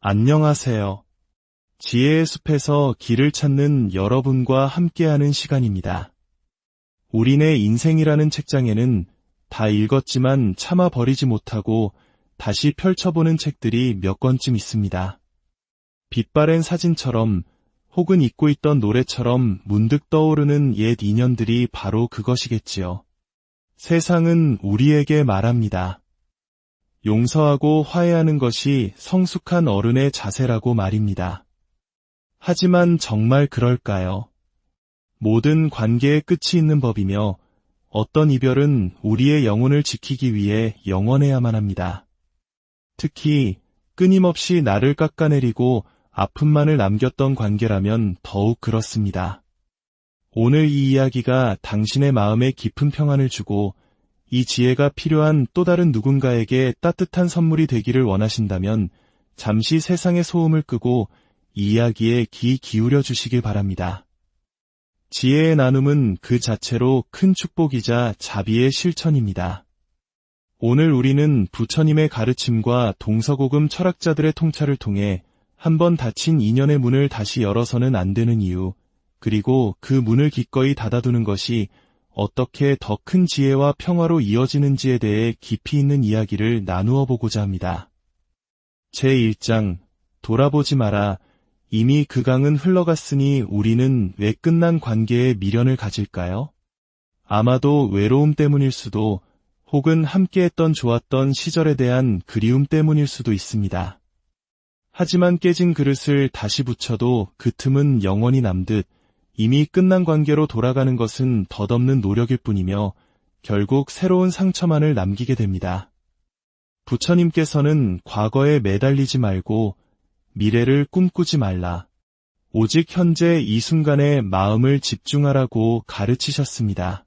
안녕하세요. 지혜의 숲에서 길을 찾는 여러분과 함께하는 시간입니다. 우리네 인생이라는 책장에는 다 읽었지만 참아 버리지 못하고 다시 펼쳐보는 책들이 몇 권쯤 있습니다. 빛바랜 사진처럼 혹은 잊고 있던 노래처럼 문득 떠오르는 옛 인연들이 바로 그것이겠지요. 세상은 우리에게 말합니다. 용서하고 화해하는 것이 성숙한 어른의 자세라고 말입니다. 하지만 정말 그럴까요? 모든 관계의 끝이 있는 법이며 어떤 이별은 우리의 영혼을 지키기 위해 영원해야만 합니다. 특히 끊임없이 나를 깎아내리고 아픔만을 남겼던 관계라면 더욱 그렇습니다. 오늘 이 이야기가 당신의 마음에 깊은 평안을 주고 이 지혜가 필요한 또 다른 누군가에게 따뜻한 선물이 되기를 원하신다면 잠시 세상의 소음을 끄고 이 이야기에 귀 기울여 주시길 바랍니다. 지혜의 나눔은 그 자체로 큰 축복이자 자비의 실천입니다. 오늘 우리는 부처님의 가르침과 동서고금 철학자들의 통찰을 통해 한번 닫힌 인연의 문을 다시 열어서는 안 되는 이유, 그리고 그 문을 기꺼이 닫아두는 것이 어떻게 더 큰 지혜와 평화로 이어지는지에 대해 깊이 있는 이야기를 나누어 보고자 합니다. 제1장, 돌아보지 마라. 이미 그 강은 흘러갔으니 우리는 왜 끝난 관계에 미련을 가질까요? 아마도 외로움 때문일 수도, 혹은 함께했던 좋았던 시절에 대한 그리움 때문일 수도 있습니다. 하지만 깨진 그릇을 다시 붙여도 그 틈은 영원히 남듯 이미 끝난 관계로 돌아가는 것은 덧없는 노력일 뿐이며 결국 새로운 상처만을 남기게 됩니다. 부처님께서는 과거에 매달리지 말고 미래를 꿈꾸지 말라. 오직 현재 이 순간에 마음을 집중하라고 가르치셨습니다.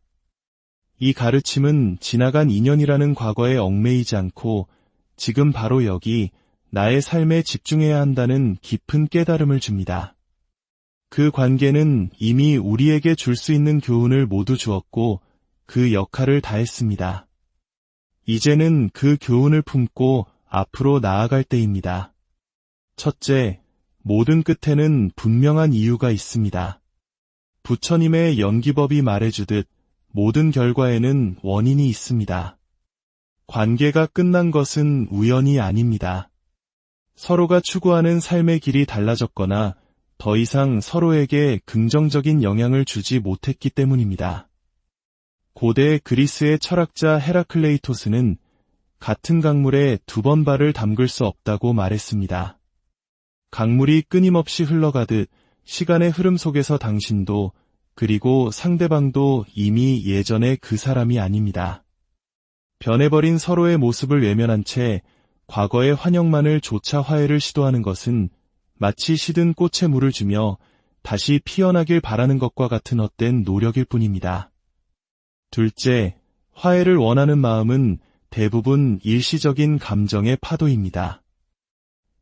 이 가르침은 지나간 인연이라는 과거에 얽매이지 않고 지금 바로 여기 나의 삶에 집중해야 한다는 깊은 깨달음을 줍니다. 그 관계는 이미 우리에게 줄 수 있는 교훈을 모두 주었고 그 역할을 다했습니다. 이제는 그 교훈을 품고 앞으로 나아갈 때입니다. 첫째, 모든 끝에는 분명한 이유가 있습니다. 부처님의 연기법이 말해주듯 모든 결과에는 원인이 있습니다. 관계가 끝난 것은 우연이 아닙니다. 서로가 추구하는 삶의 길이 달라졌거나 더 이상 서로에게 긍정적인 영향을 주지 못했기 때문입니다. 고대 그리스의 철학자 헤라클레이토스는 같은 강물에 두 번 발을 담글 수 없다고 말했습니다. 강물이 끊임없이 흘러가듯 시간의 흐름 속에서 당신도 그리고 상대방도 이미 예전의 그 사람이 아닙니다. 변해버린 서로의 모습을 외면한 채 과거의 환영만을 조차 화해를 시도하는 것은 마치 시든 꽃에 물을 주며 다시 피어나길 바라는 것과 같은 헛된 노력일 뿐입니다. 둘째, 화해를 원하는 마음은 대부분 일시적인 감정의 파도입니다.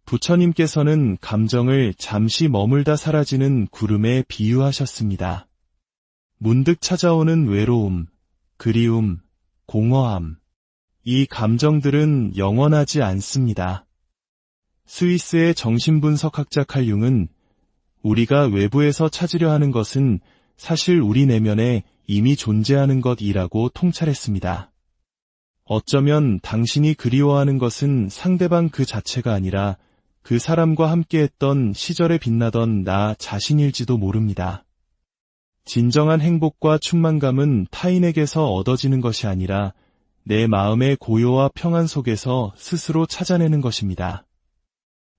부처님께서는 감정을 잠시 머물다 사라지는 구름에 비유하셨습니다. 문득 찾아오는 외로움, 그리움, 공허함. 이 감정들은 영원하지 않습니다. 스위스의 정신분석학자 칼 융은 우리가 외부에서 찾으려 하는 것은 사실 우리 내면에 이미 존재하는 것이라고 통찰했습니다. 어쩌면 당신이 그리워하는 것은 상대방 그 자체가 아니라 그 사람과 함께했던 시절에 빛나던 나 자신일지도 모릅니다. 진정한 행복과 충만감은 타인에게서 얻어지는 것이 아니라 내 마음의 고요와 평안 속에서 스스로 찾아내는 것입니다.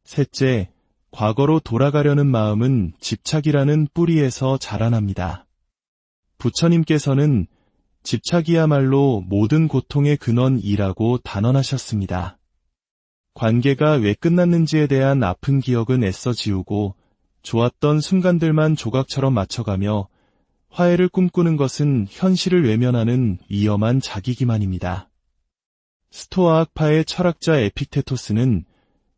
셋째, 과거로 돌아가려는 마음은 집착이라는 뿌리에서 자라납니다. 부처님께서는 집착이야말로 모든 고통의 근원이라고 단언하셨습니다. 관계가 왜 끝났는지에 대한 아픈 기억은 애써 지우고 좋았던 순간들만 조각처럼 맞춰가며 화해를 꿈꾸는 것은 현실을 외면하는 위험한 자기기만입니다. 스토아학파의 철학자 에픽테토스는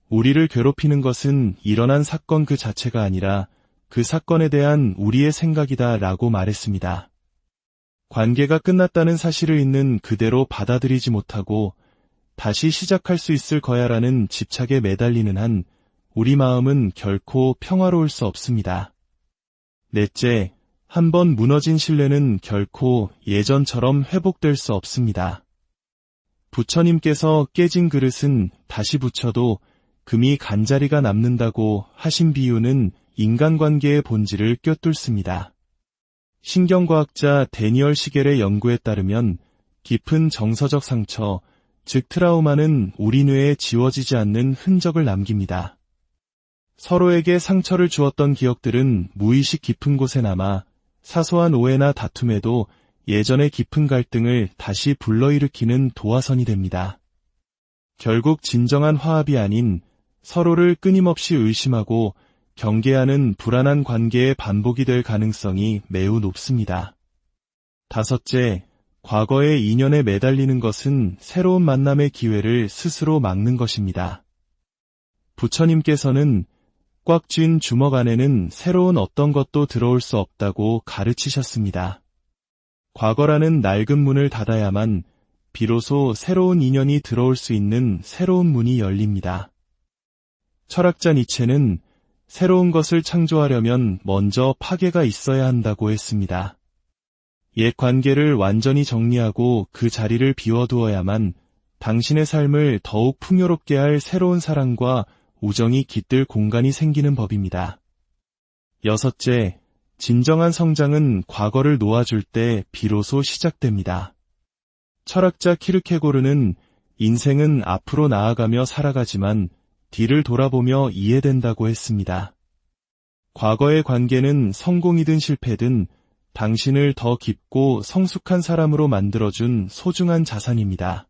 우리를 괴롭히는 것은 일어난 사건 그 자체가 아니라 그 사건에 대한 우리의 생각이다 라고 말했습니다. 관계가 끝났다는 사실을 있는 그대로 받아들이지 못하고 다시 시작할 수 있을 거야라는 집착에 매달리는 한 우리 마음은 결코 평화로울 수 없습니다. 넷째, 한번 무너진 신뢰는 결코 예전처럼 회복될 수 없습니다. 부처님께서 깨진 그릇은 다시 붙여도 금이 간자리가 남는다고 하신 비유는 인간관계의 본질을 꿰뚫습니다. 신경과학자 데니얼 시겔의 연구에 따르면 깊은 정서적 상처, 즉 트라우마는 우리 뇌에 지워지지 않는 흔적을 남깁니다. 서로에게 상처를 주었던 기억들은 무의식 깊은 곳에 남아 사소한 오해나 다툼에도 예전의 깊은 갈등을 다시 불러일으키는 도화선이 됩니다. 결국 진정한 화합이 아닌 서로를 끊임없이 의심하고 경계하는 불안한 관계의 반복이 될 가능성이 매우 높습니다. 다섯째, 과거의 인연에 매달리는 것은 새로운 만남의 기회를 스스로 막는 것입니다. 부처님께서는 꽉 쥔 주먹 안에는 새로운 어떤 것도 들어올 수 없다고 가르치셨습니다. 과거라는 낡은 문을 닫아야만 비로소 새로운 인연이 들어올 수 있는 새로운 문이 열립니다. 철학자 니체는 새로운 것을 창조하려면 먼저 파괴가 있어야 한다고 했습니다. 옛 관계를 완전히 정리하고 그 자리를 비워두어야만 당신의 삶을 더욱 풍요롭게 할 새로운 사랑과 우정이 깃들 공간이 생기는 법입니다. 여섯째, 진정한 성장은 과거를 놓아줄 때 비로소 시작됩니다. 철학자 키르케고르는 인생은 앞으로 나아가며 살아가지만 뒤를 돌아보며 이해된다고 했습니다. 과거의 관계는 성공이든 실패든 당신을 더 깊고 성숙한 사람으로 만들어준 소중한 자산입니다.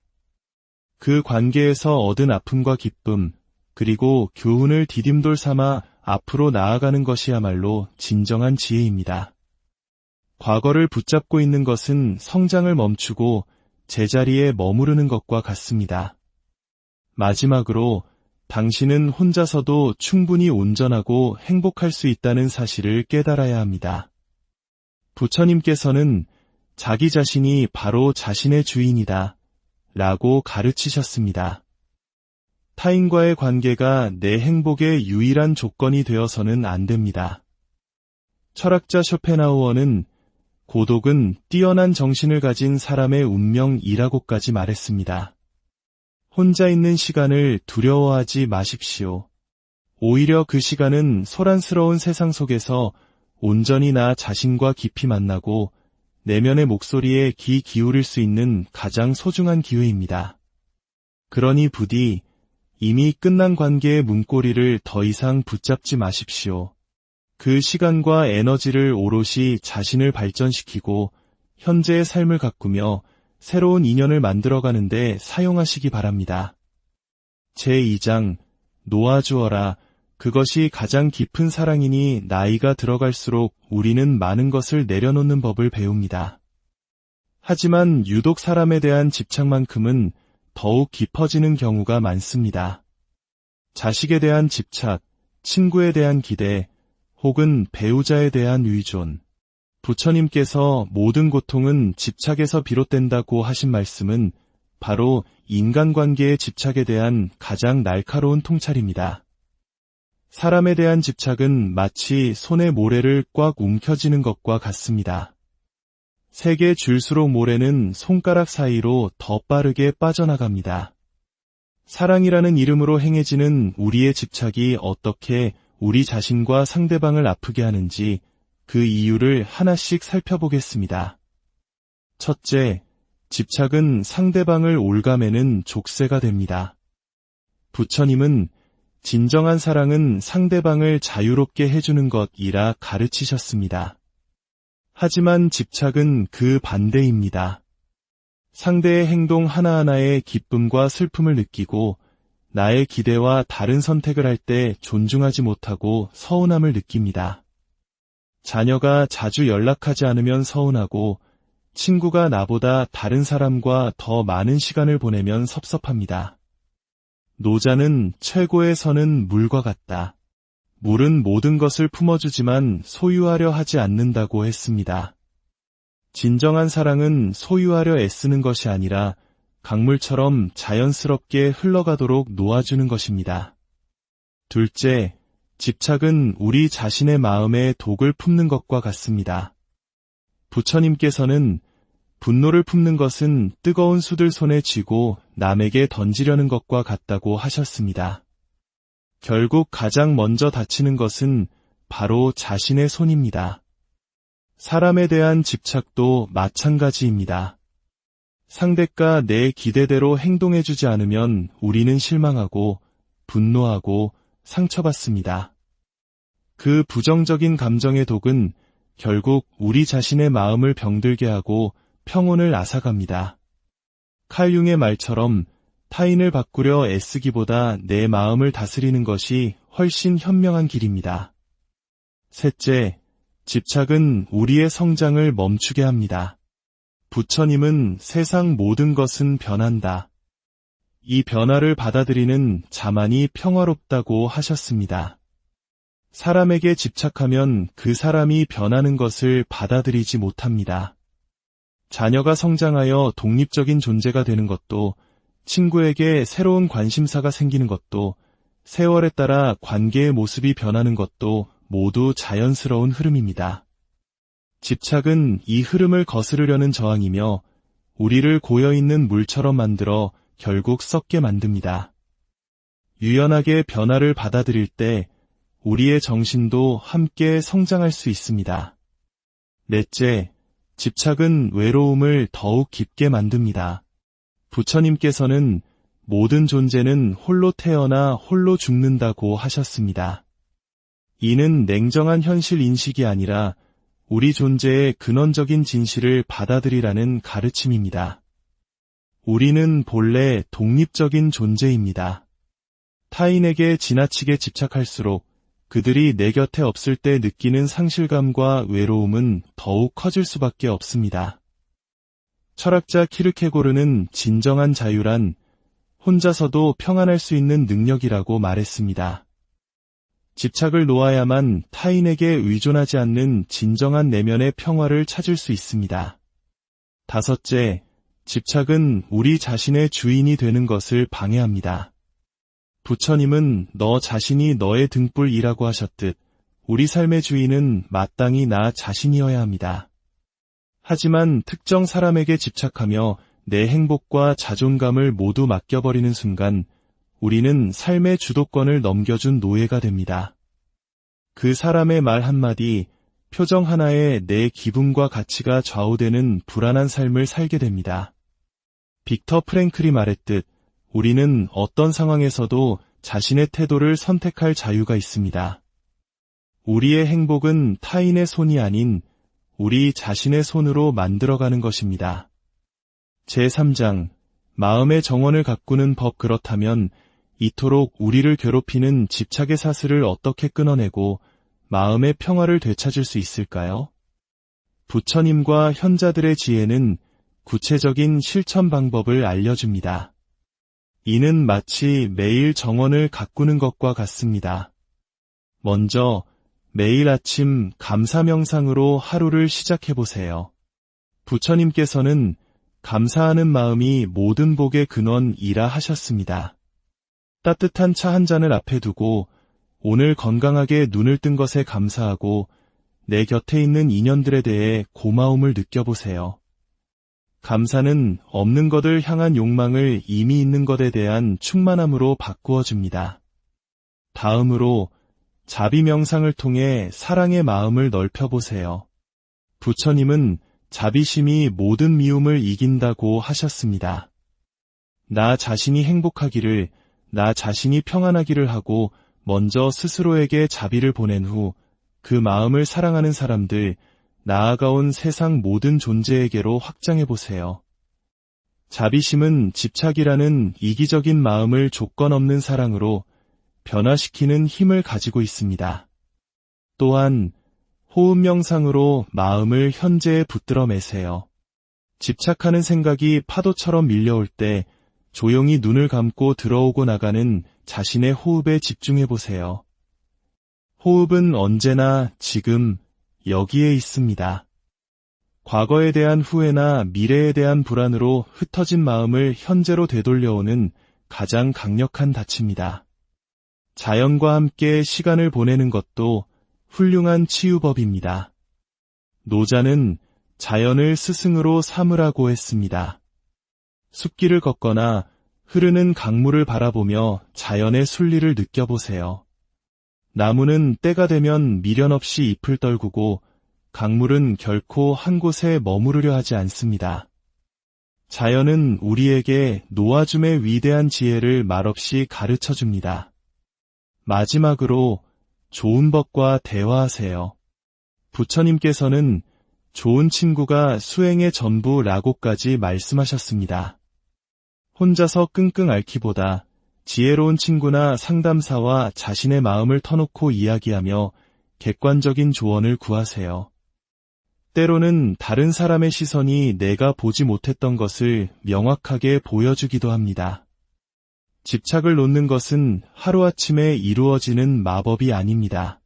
그 관계에서 얻은 아픔과 기쁨, 그리고 교훈을 디딤돌 삼아 앞으로 나아가는 것이야말로 진정한 지혜입니다. 과거를 붙잡고 있는 것은 성장을 멈추고 제자리에 머무르는 것과 같습니다. 마지막으로 당신은 혼자서도 충분히 온전하고 행복할 수 있다는 사실을 깨달아야 합니다. 부처님께서는 자기 자신이 바로 자신의 주인이다 라고 가르치셨습니다. 타인과의 관계가 내 행복의 유일한 조건이 되어서는 안 됩니다. 철학자 쇼펜하우어는 고독은 뛰어난 정신을 가진 사람의 운명이라고까지 말했습니다. 혼자 있는 시간을 두려워하지 마십시오. 오히려 그 시간은 소란스러운 세상 속에서 온전히 나 자신과 깊이 만나고 내면의 목소리에 귀 기울일 수 있는 가장 소중한 기회입니다. 그러니 부디 이미 끝난 관계의 문고리를 더 이상 붙잡지 마십시오. 그 시간과 에너지를 오롯이 자신을 발전시키고 현재의 삶을 가꾸며 새로운 인연을 만들어가는데 사용하시기 바랍니다. 제2장 놓아주어라. 그것이 가장 깊은 사랑이니 나이가 들어갈수록 우리는 많은 것을 내려놓는 법을 배웁니다. 하지만 유독 사람에 대한 집착만큼은 더욱 깊어지는 경우가 많습니다. 자식에 대한 집착, 친구에 대한 기대, 혹은 배우자에 대한 의존. 부처님께서 모든 고통은 집착에서 비롯된다고 하신 말씀은 바로 인간관계의 집착에 대한 가장 날카로운 통찰입니다. 사람에 대한 집착은 마치 손에 모래를 꽉 움켜쥐는 것과 같습니다. 세게 줄수록 모래는 손가락 사이로 더 빠르게 빠져나갑니다. 사랑이라는 이름으로 행해지는 우리의 집착이 어떻게 우리 자신과 상대방을 아프게 하는지 그 이유를 하나씩 살펴보겠습니다. 첫째, 집착은 상대방을 올가매는 족쇄가 됩니다. 부처님은 진정한 사랑은 상대방을 자유롭게 해주는 것이라 가르치셨습니다. 하지만 집착은 그 반대입니다. 상대의 행동 하나하나에 기쁨과 슬픔을 느끼고 나의 기대와 다른 선택을 할 때 존중하지 못하고 서운함을 느낍니다. 자녀가 자주 연락하지 않으면 서운하고 친구가 나보다 다른 사람과 더 많은 시간을 보내면 섭섭합니다. 노자는 최고의 선은 물과 같다. 물은 모든 것을 품어주지만 소유하려 하지 않는다고 했습니다. 진정한 사랑은 소유하려 애쓰는 것이 아니라 강물처럼 자연스럽게 흘러가도록 놓아주는 것입니다. 둘째, 집착은 우리 자신의 마음에 독을 품는 것과 같습니다. 부처님께서는 분노를 품는 것은 뜨거운 숯을 손에 쥐고 남에게 던지려는 것과 같다고 하셨습니다. 결국 가장 먼저 다치는 것은 바로 자신의 손입니다. 사람에 대한 집착도 마찬가지입니다. 상대가 내 기대대로 행동해주지 않으면 우리는 실망하고 분노하고 상처받습니다. 그 부정적인 감정의 독은 결국 우리 자신의 마음을 병들게 하고 평온을 앗아갑니다. 칼융의 말처럼 타인을 바꾸려 애쓰기보다 내 마음을 다스리는 것이 훨씬 현명한 길입니다. 셋째, 집착은 우리의 성장을 멈추게 합니다. 부처님은 세상 모든 것은 변한다. 이 변화를 받아들이는 자만이 평화롭다고 하셨습니다. 사람에게 집착하면 그 사람이 변하는 것을 받아들이지 못합니다. 자녀가 성장하여 독립적인 존재가 되는 것도, 친구에게 새로운 관심사가 생기는 것도, 세월에 따라 관계의 모습이 변하는 것도 모두 자연스러운 흐름입니다. 집착은 이 흐름을 거스르려는 저항이며 우리를 고여있는 물처럼 만들어 결국 썩게 만듭니다. 유연하게 변화를 받아들일 때 우리의 정신도 함께 성장할 수 있습니다. 넷째, 집착은 외로움을 더욱 깊게 만듭니다. 부처님께서는 모든 존재는 홀로 태어나 홀로 죽는다고 하셨습니다. 이는 냉정한 현실 인식이 아니라 우리 존재의 근원적인 진실을 받아들이라는 가르침입니다. 우리는 본래 독립적인 존재입니다. 타인에게 지나치게 집착할수록 그들이 내 곁에 없을 때 느끼는 상실감과 외로움은 더욱 커질 수밖에 없습니다. 철학자 키르케고르는 진정한 자유란 혼자서도 평안할 수 있는 능력이라고 말했습니다. 집착을 놓아야만 타인에게 의존하지 않는 진정한 내면의 평화를 찾을 수 있습니다. 다섯째, 집착은 우리 자신의 주인이 되는 것을 방해합니다. 부처님은 너 자신이 너의 등불이라고 하셨듯 우리 삶의 주인은 마땅히 나 자신이어야 합니다. 하지만 특정 사람에게 집착하며 내 행복과 자존감을 모두 맡겨버리는 순간 우리는 삶의 주도권을 넘겨준 노예가 됩니다. 그 사람의 말 한마디, 표정 하나에 내 기분과 가치가 좌우되는 불안한 삶을 살게 됩니다. 빅터 프랭클이 말했듯 우리는 어떤 상황에서도 자신의 태도를 선택할 자유가 있습니다. 우리의 행복은 타인의 손이 아닌 우리 자신의 손으로 만들어가는 것입니다. 제3장, 마음의 정원을 가꾸는 법. 그렇다면 이토록 우리를 괴롭히는 집착의 사슬을 어떻게 끊어내고 마음의 평화를 되찾을 수 있을까요? 부처님과 현자들의 지혜는 구체적인 실천 방법을 알려줍니다. 이는 마치 매일 정원을 가꾸는 것과 같습니다. 먼저 매일 아침 감사 명상으로 하루를 시작해보세요. 부처님께서는 감사하는 마음이 모든 복의 근원이라 하셨습니다. 따뜻한 차 한 잔을 앞에 두고 오늘 건강하게 눈을 뜬 것에 감사하고 내 곁에 있는 인연들에 대해 고마움을 느껴보세요. 감사는 없는 것을 향한 욕망을 이미 있는 것에 대한 충만함으로 바꾸어 줍니다. 다음으로 자비 명상을 통해 사랑의 마음을 넓혀보세요. 부처님은 자비심이 모든 미움을 이긴다고 하셨습니다. 나 자신이 행복하기를, 나 자신이 평안하기를 하고 먼저 스스로에게 자비를 보낸 후 그 마음을 사랑하는 사람들, 나아가온 세상 모든 존재에게로 확장해보세요. 자비심은 집착이라는 이기적인 마음을 조건 없는 사랑으로 변화시키는 힘을 가지고 있습니다. 또한 호흡 명상으로 마음을 현재에 붙들어 매세요. 집착하는 생각이 파도처럼 밀려올 때 조용히 눈을 감고 들어오고 나가는 자신의 호흡에 집중해보세요. 호흡은 언제나 지금 여기에 있습니다. 과거에 대한 후회나 미래에 대한 불안으로 흩어진 마음을 현재로 되돌려오는 가장 강력한 닻입니다. 자연과 함께 시간을 보내는 것도 훌륭한 치유법입니다. 노자는 자연을 스승으로 삼으라고 했습니다. 숲길을 걷거나 흐르는 강물을 바라보며 자연의 순리를 느껴보세요. 나무는 때가 되면 미련 없이 잎을 떨구고 강물은 결코 한 곳에 머무르려 하지 않습니다. 자연은 우리에게 놓아줌의 위대한 지혜를 말없이 가르쳐줍니다. 마지막으로 좋은 법과 대화하세요. 부처님께서는 좋은 친구가 수행의 전부라고까지 말씀하셨습니다. 혼자서 끙끙 앓기보다 지혜로운 친구나 상담사와 자신의 마음을 터놓고 이야기하며 객관적인 조언을 구하세요. 때로는 다른 사람의 시선이 내가 보지 못했던 것을 명확하게 보여주기도 합니다. 집착을 놓는 것은 하루아침에 이루어지는 마법이 아닙니다.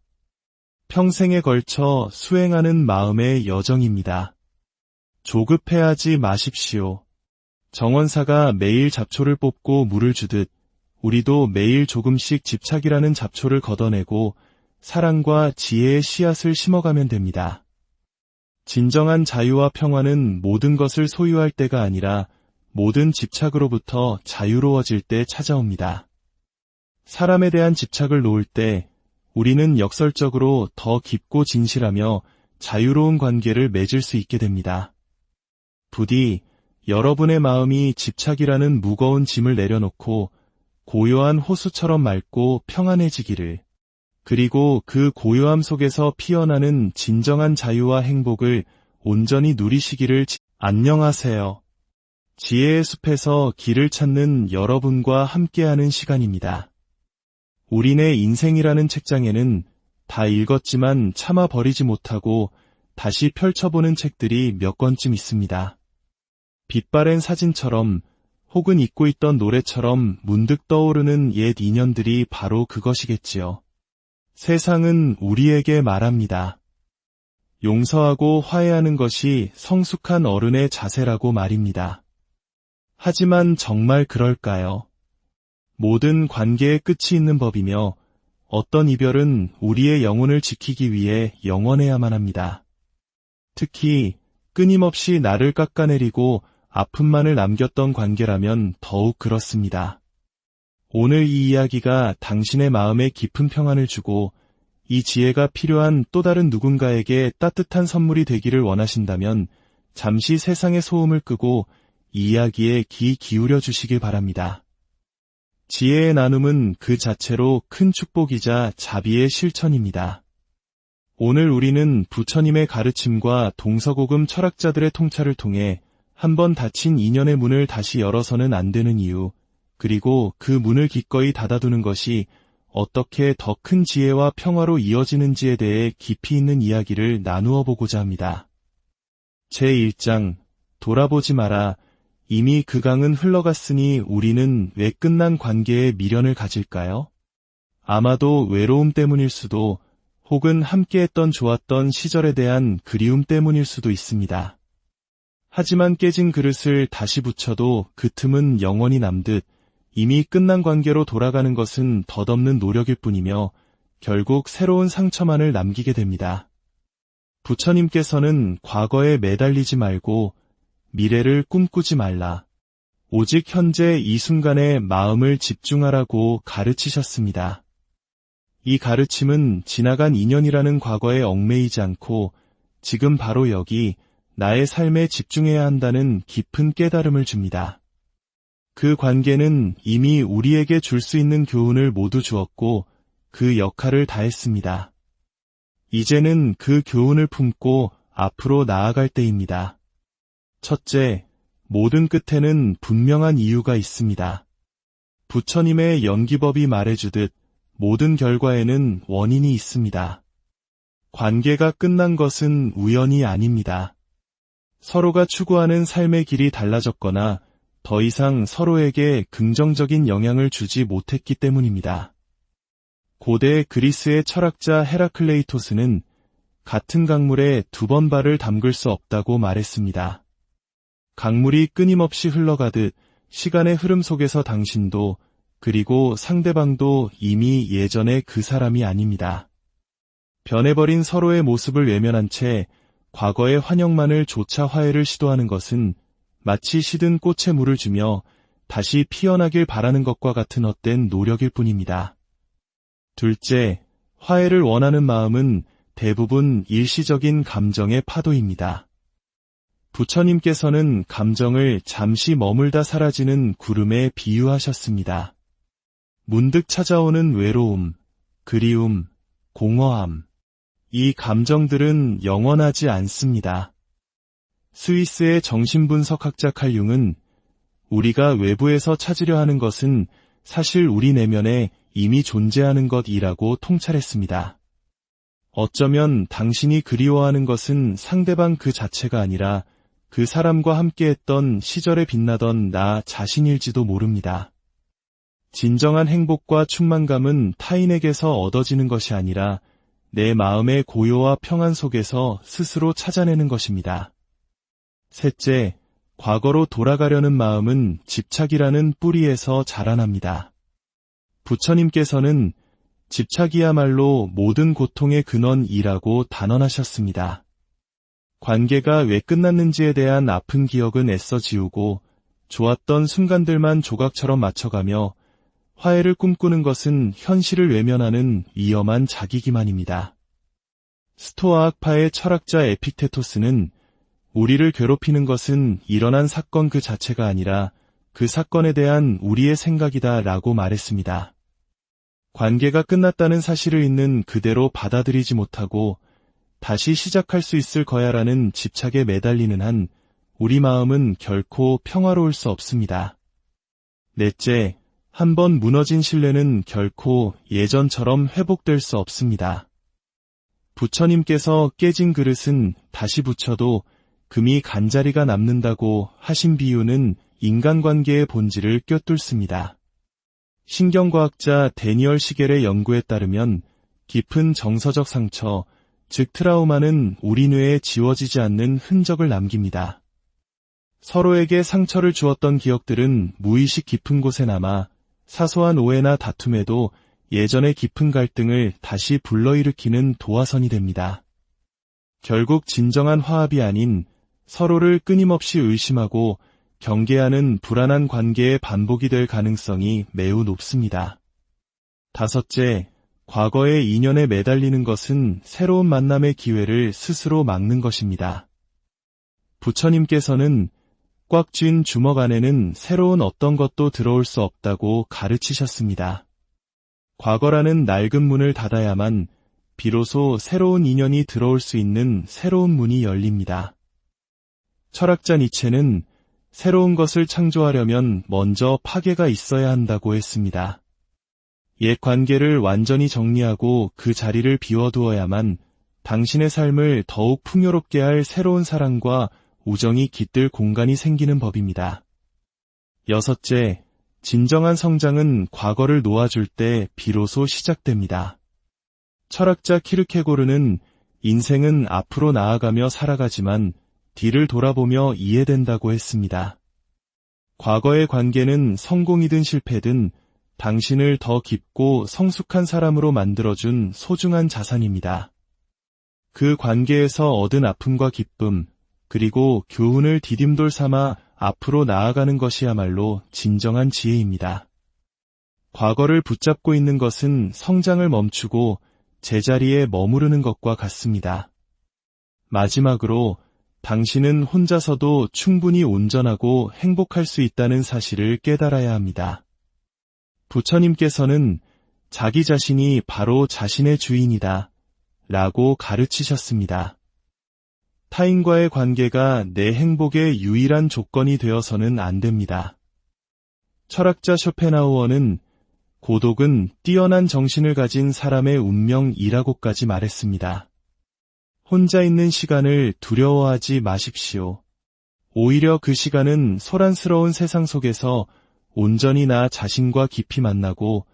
평생에 걸쳐 수행하는 마음의 여정입니다. 조급해하지 마십시오. 정원사가 매일 잡초를 뽑고 물을 주듯 우리도 매일 조금씩 집착이라는 잡초를 걷어내고 사랑과 지혜의 씨앗을 심어가면 됩니다. 진정한 자유와 평화는 모든 것을 소유할 때가 아니라 모든 집착으로부터 자유로워질 때 찾아옵니다. 사람에 대한 집착을 놓을 때 우리는 역설적으로 더 깊고 진실하며 자유로운 관계를 맺을 수 있게 됩니다. 부디 여러분의 마음이 집착이라는 무거운 짐을 내려놓고 고요한 호수처럼 맑고 평안해지기를, 그리고 그 고요함 속에서 피어나는 진정한 자유와 행복을 온전히 누리시기를. 안녕하세요. 지혜의 숲에서 길을 찾는 여러분과 함께하는 시간입니다. 우리네 인생이라는 책장에는 다 읽었지만 참아 버리지 못하고 다시 펼쳐보는 책들이 몇 권쯤 있습니다. 빛바랜 사진처럼 혹은 잊고 있던 노래처럼 문득 떠오르는 옛 인연들이 바로 그것이겠지요. 세상은 우리에게 말합니다. 용서하고 화해하는 것이 성숙한 어른의 자세라고 말입니다. 하지만 정말 그럴까요? 모든 관계의 끝이 있는 법이며 어떤 이별은 우리의 영혼을 지키기 위해 영원해야만 합니다. 특히 끊임없이 나를 깎아내리고 아픔만을 남겼던 관계라면 더욱 그렇습니다. 오늘 이 이야기가 당신의 마음에 깊은 평안을 주고 이 지혜가 필요한 또 다른 누군가에게 따뜻한 선물이 되기를 원하신다면 잠시 세상의 소음을 끄고 이 이야기에 귀 기울여 주시길 바랍니다. 지혜의 나눔은 그 자체로 큰 축복이자 자비의 실천입니다. 오늘 우리는 부처님의 가르침과 동서고금 철학자들의 통찰을 통해 한번 닫힌 인연의 문을 다시 열어서는 안 되는 이유, 그리고 그 문을 기꺼이 닫아두는 것이 어떻게 더 큰 지혜와 평화로 이어지는지에 대해 깊이 있는 이야기를 나누어 보고자 합니다. 제1장, 돌아보지 마라. 이미 그 강은 흘러갔으니 우리는 왜 끝난 관계에 미련을 가질까요? 아마도 외로움 때문일 수도, 혹은 함께했던 좋았던 시절에 대한 그리움 때문일 수도 있습니다. 하지만 깨진 그릇을 다시 붙여도 그 틈은 영원히 남듯 이미 끝난 관계로 돌아가는 것은 덧없는 노력일 뿐이며 결국 새로운 상처만을 남기게 됩니다. 부처님께서는 과거에 매달리지 말고 미래를 꿈꾸지 말라. 오직 현재 이 순간에 마음을 집중하라고 가르치셨습니다. 이 가르침은 지나간 인연이라는 과거에 얽매이지 않고 지금 바로 여기 나의 삶에 집중해야 한다는 깊은 깨달음을 줍니다. 그 관계는 이미 우리에게 줄 수 있는 교훈을 모두 주었고 그 역할을 다했습니다. 이제는 그 교훈을 품고 앞으로 나아갈 때입니다. 첫째, 모든 끝에는 분명한 이유가 있습니다. 부처님의 연기법이 말해주듯 모든 결과에는 원인이 있습니다. 관계가 끝난 것은 우연이 아닙니다. 서로가 추구하는 삶의 길이 달라졌거나 더 이상 서로에게 긍정적인 영향을 주지 못했기 때문입니다. 고대 그리스의 철학자 헤라클레이토스는 같은 강물에 2번 발을 담글 수 없다고 말했습니다. 강물이 끊임없이 흘러가듯 시간의 흐름 속에서 당신도 그리고 상대방도 이미 예전의 그 사람이 아닙니다. 변해버린 서로의 모습을 외면한 채 과거의 환영만을 조차 화해를 시도하는 것은 마치 시든 꽃에 물을 주며 다시 피어나길 바라는 것과 같은 헛된 노력일 뿐입니다. 둘째, 화해를 원하는 마음은 대부분 일시적인 감정의 파도입니다. 부처님께서는 감정을 잠시 머물다 사라지는 구름에 비유하셨습니다. 문득 찾아오는 외로움, 그리움, 공허함. 이 감정들은 영원하지 않습니다. 스위스의 정신분석학자 칼 융은 우리가 외부에서 찾으려 하는 것은 사실 우리 내면에 이미 존재하는 것이라고 통찰했습니다. 어쩌면 당신이 그리워하는 것은 상대방 그 자체가 아니라 그 사람과 함께했던 시절에 빛나던 나 자신일지도 모릅니다. 진정한 행복과 충만감은 타인에게서 얻어지는 것이 아니라 내 마음의 고요와 평안 속에서 스스로 찾아내는 것입니다. 셋째, 과거로 돌아가려는 마음은 집착이라는 뿌리에서 자라납니다. 부처님께서는 집착이야말로 모든 고통의 근원이라고 단언하셨습니다. 관계가 왜 끝났는지에 대한 아픈 기억은 애써 지우고 좋았던 순간들만 조각처럼 맞춰가며 화해를 꿈꾸는 것은 현실을 외면하는 위험한 자기기만입니다. 스토아학파의 철학자 에픽테토스는 우리를 괴롭히는 것은 일어난 사건 그 자체가 아니라 그 사건에 대한 우리의 생각이다 라고 말했습니다. 관계가 끝났다는 사실을 있는 그대로 받아들이지 못하고 다시 시작할 수 있을 거야라는 집착에 매달리는 한 우리 마음은 결코 평화로울 수 없습니다. 넷째, 한번 무너진 신뢰는 결코 예전처럼 회복될 수 없습니다. 부처님께서 깨진 그릇은 다시 붙여도 금이 간자리가 남는다고 하신 비유는 인간관계의 본질을 꿰뚫습니다. 신경과학자 데니얼 시겔의 연구에 따르면 깊은 정서적 상처, 즉 트라우마는 우리 뇌에 지워지지 않는 흔적을 남깁니다. 서로에게 상처를 주었던 기억들은 무의식 깊은 곳에 남아 사소한 오해나 다툼에도 예전의 깊은 갈등을 다시 불러일으키는 도화선이 됩니다. 결국 진정한 화합이 아닌 서로를 끊임없이 의심하고 경계하는 불안한 관계의 반복이 될 가능성이 매우 높습니다. 다섯째, 과거의 인연에 매달리는 것은 새로운 만남의 기회를 스스로 막는 것입니다. 부처님께서는 꽉 쥔 주먹 안에는 새로운 어떤 것도 들어올 수 없다고 가르치셨습니다. 과거라는 낡은 문을 닫아야만 비로소 새로운 인연이 들어올 수 있는 새로운 문이 열립니다. 철학자 니체는 새로운 것을 창조하려면 먼저 파괴가 있어야 한다고 했습니다. 옛 관계를 완전히 정리하고 그 자리를 비워두어야만 당신의 삶을 더욱 풍요롭게 할 새로운 사랑과 우정이 깃들 공간이 생기는 법입니다. 여섯째, 진정한 성장은 과거를 놓아줄 때 비로소 시작됩니다. 철학자 키르케고르는 인생은 앞으로 나아가며 살아가지만 뒤를 돌아보며 이해된다고 했습니다. 과거의 관계는 성공이든 실패든 당신을 더 깊고 성숙한 사람으로 만들어준 소중한 자산입니다. 그 관계에서 얻은 아픔과 기쁨, 그리고 교훈을 디딤돌 삼아 앞으로 나아가는 것이야말로 진정한 지혜입니다. 과거를 붙잡고 있는 것은 성장을 멈추고 제자리에 머무르는 것과 같습니다. 마지막으로 당신은 혼자서도 충분히 온전하고 행복할 수 있다는 사실을 깨달아야 합니다. 부처님께서는 자기 자신이 바로 자신의 주인이다 라고 가르치셨습니다. 타인과의 관계가 내 행복의 유일한 조건이 되어서는 안 됩니다. 철학자 쇼펜하우어는 고독은 뛰어난 정신을 가진 사람의 운명이라고까지 말했습니다. 혼자 있는 시간을 두려워하지 마십시오. 오히려 그 시간은 소란스러운 세상 속에서 온전히 나 자신과 깊이 만나고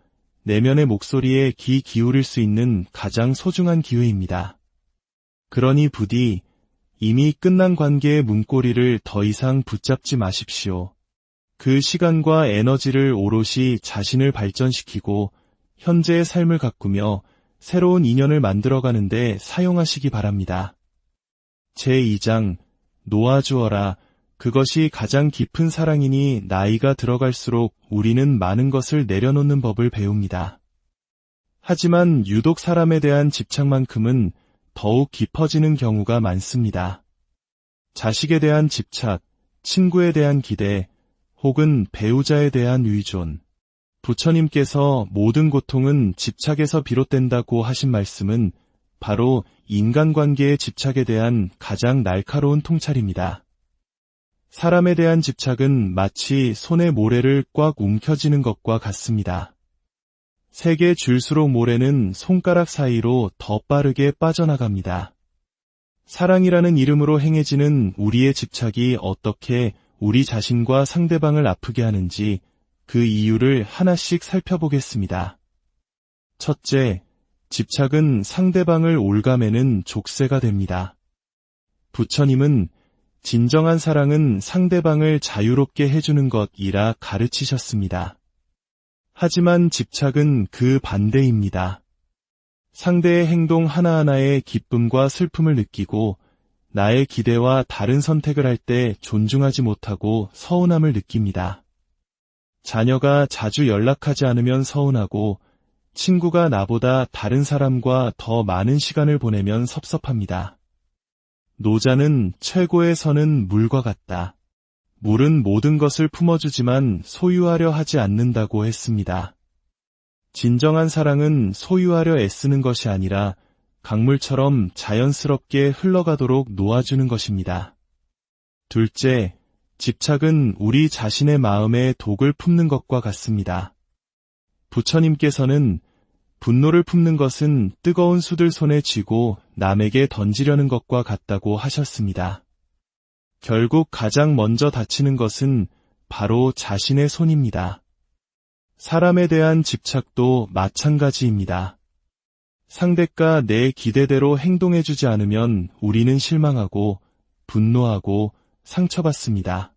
내면의 목소리에 귀 기울일 수 있는 가장 소중한 기회입니다. 그러니 부디 이미 끝난 관계의 문고리를 더 이상 붙잡지 마십시오. 그 시간과 에너지를 오롯이 자신을 발전시키고 현재의 삶을 가꾸며 새로운 인연을 만들어가는데 사용하시기 바랍니다. 제2장 놓아주어라. 그것이 가장 깊은 사랑이니 나이가 들어갈수록 우리는 많은 것을 내려놓는 법을 배웁니다. 하지만 유독 사람에 대한 집착만큼은 더욱 깊어지는 경우가 많습니다. 자식에 대한 집착, 친구에 대한 기대, 혹은 배우자에 대한 의존. 부처님께서 모든 고통은 집착에서 비롯된다고 하신 말씀은 바로 인간관계의 집착에 대한 가장 날카로운 통찰입니다. 사람에 대한 집착은 마치 손에 모래를 꽉 움켜쥐는 것과 같습니다. 세게 줄수록 모래는 손가락 사이로 더 빠르게 빠져나갑니다. 사랑이라는 이름으로 행해지는 우리의 집착이 어떻게 우리 자신과 상대방을 아프게 하는지 그 이유를 하나씩 살펴보겠습니다. 첫째, 집착은 상대방을 올가매는 족쇄가 됩니다. 부처님은 진정한 사랑은 상대방을 자유롭게 해주는 것이라 가르치셨습니다. 하지만 집착은 그 반대입니다. 상대의 행동 하나하나에 기쁨과 슬픔을 느끼고 나의 기대와 다른 선택을 할 때 존중하지 못하고 서운함을 느낍니다. 자녀가 자주 연락하지 않으면 서운하고 친구가 나보다 다른 사람과 더 많은 시간을 보내면 섭섭합니다. 노자는 최고의 선은 물과 같다. 물은 모든 것을 품어주지만 소유하려 하지 않는다고 했습니다. 진정한 사랑은 소유하려 애쓰는 것이 아니라 강물처럼 자연스럽게 흘러가도록 놓아주는 것입니다. 둘째, 집착은 우리 자신의 마음에 독을 품는 것과 같습니다. 부처님께서는 분노를 품는 것은 뜨거운 숯을 손에 쥐고 남에게 던지려는 것과 같다고 하셨습니다. 결국 가장 먼저 다치는 것은 바로 자신의 손입니다. 사람에 대한 집착도 마찬가지입니다. 상대가 내 기대대로 행동해주지 않으면 우리는 실망하고 분노하고 상처받습니다.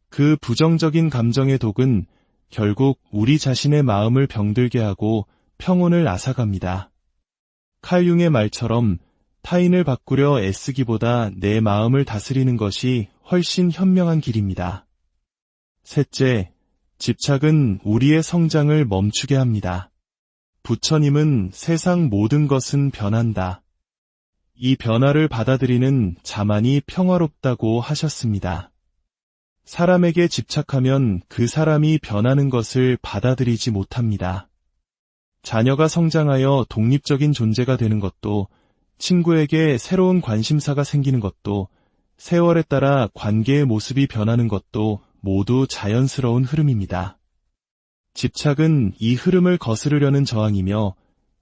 그 부정적인 감정의 독은 결국 우리 자신의 마음을 병들게 하고 평온을 앗아갑니다. 칼융의 말처럼 타인을 바꾸려 애쓰기보다 내 마음을 다스리는 것이 훨씬 현명한 길입니다. 셋째, 집착은 우리의 성장을 멈추게 합니다. 부처님은 세상 모든 것은 변한다. 이 변화를 받아들이는 자만이 평화롭다고 하셨습니다. 사람에게 집착하면 그 사람이 변하는 것을 받아들이지 못합니다. 자녀가 성장하여 독립적인 존재가 되는 것도, 친구에게 새로운 관심사가 생기는 것도, 세월에 따라 관계의 모습이 변하는 것도 모두 자연스러운 흐름입니다. 집착은 이 흐름을 거스르려는 저항이며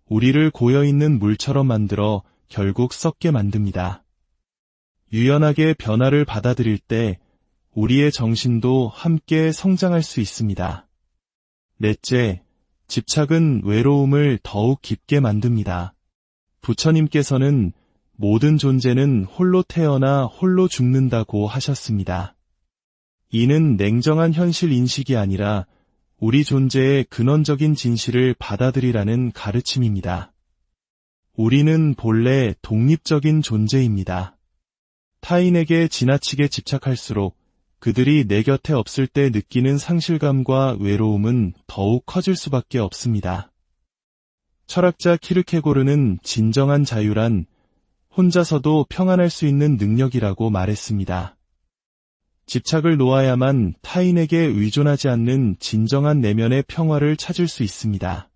우리를 고여있는 물처럼 만들어 결국 썩게 만듭니다. 유연하게 변화를 받아들일 때 우리의 정신도 함께 성장할 수 있습니다. 넷째, 집착은 외로움을 더욱 깊게 만듭니다. 부처님께서는 모든 존재는 홀로 태어나 홀로 죽는다고 하셨습니다. 이는 냉정한 현실 인식이 아니라 우리 존재의 근원적인 진실을 받아들이라는 가르침입니다. 우리는 본래 독립적인 존재입니다. 타인에게 지나치게 집착할수록 그들이 내 곁에 없을 때 느끼는 상실감과 외로움은 더욱 커질 수밖에 없습니다. 철학자 키르케고르는 진정한 자유란 혼자서도 평안할 수 있는 능력이라고 말했습니다. 집착을 놓아야만 타인에게 의존하지 않는 진정한 내면의 평화를 찾을 수 있습니다.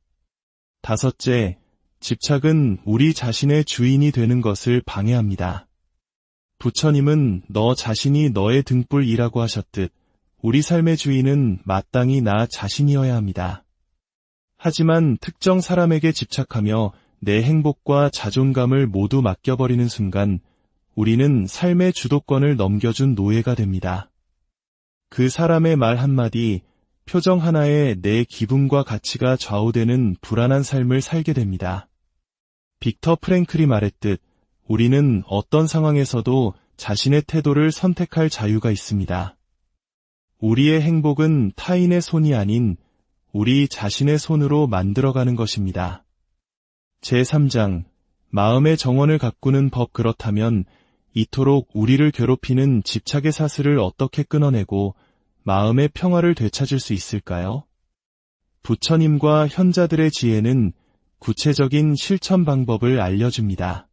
다섯째, 집착은 우리 자신의 주인이 되는 것을 방해합니다. 부처님은 너 자신이 너의 등불이라고 하셨듯 우리 삶의 주인은 마땅히 나 자신이어야 합니다. 하지만 특정 사람에게 집착하며 내 행복과 자존감을 모두 맡겨버리는 순간 우리는 삶의 주도권을 넘겨준 노예가 됩니다. 그 사람의 말 한마디, 표정 하나에 내 기분과 가치가 좌우되는 불안한 삶을 살게 됩니다. 빅터 프랭클이 말했듯 우리는 어떤 상황에서도 자신의 태도를 선택할 자유가 있습니다. 우리의 행복은 타인의 손이 아닌 우리 자신의 손으로 만들어가는 것입니다. 제3장 마음의 정원을 가꾸는 법. 그렇다면 이토록 우리를 괴롭히는 집착의 사슬을 어떻게 끊어내고 마음의 평화를 되찾을 수 있을까요? 부처님과 현자들의 지혜는 구체적인 실천 방법을 알려줍니다.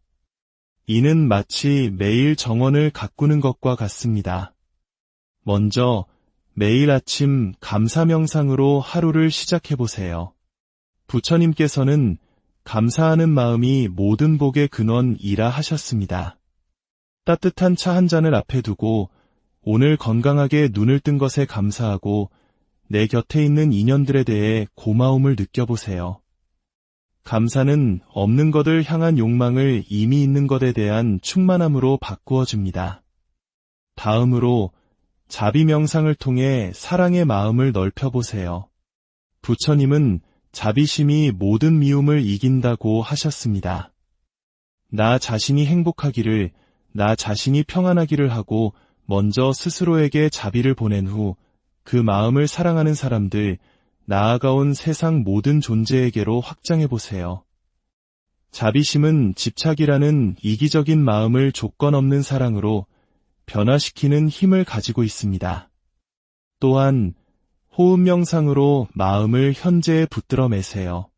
이는 마치 매일 정원을 가꾸는 것과 같습니다. 먼저 매일 아침 감사 명상으로 하루를 시작해보세요. 부처님께서는 감사하는 마음이 모든 복의 근원이라 하셨습니다. 따뜻한 차 한 잔을 앞에 두고 오늘 건강하게 눈을 뜬 것에 감사하고 내 곁에 있는 인연들에 대해 고마움을 느껴보세요. 감사는 없는 것을 향한 욕망을 이미 있는 것에 대한 충만함으로 바꾸어 줍니다. 다음으로 자비 명상을 통해 사랑의 마음을 넓혀보세요. 부처님은 자비심이 모든 미움을 이긴다고 하셨습니다. 나 자신이 행복하기를, 나 자신이 평안하기를 하고 먼저 스스로에게 자비를 보낸 후 그 마음을 사랑하는 사람들, 나아가온 세상 모든 존재에게로 확장해보세요. 자비심은 집착이라는 이기적인 마음을 조건 없는 사랑으로 변화시키는 힘을 가지고 있습니다. 또한 호흡 명상으로 마음을 현재에 붙들어 매세요.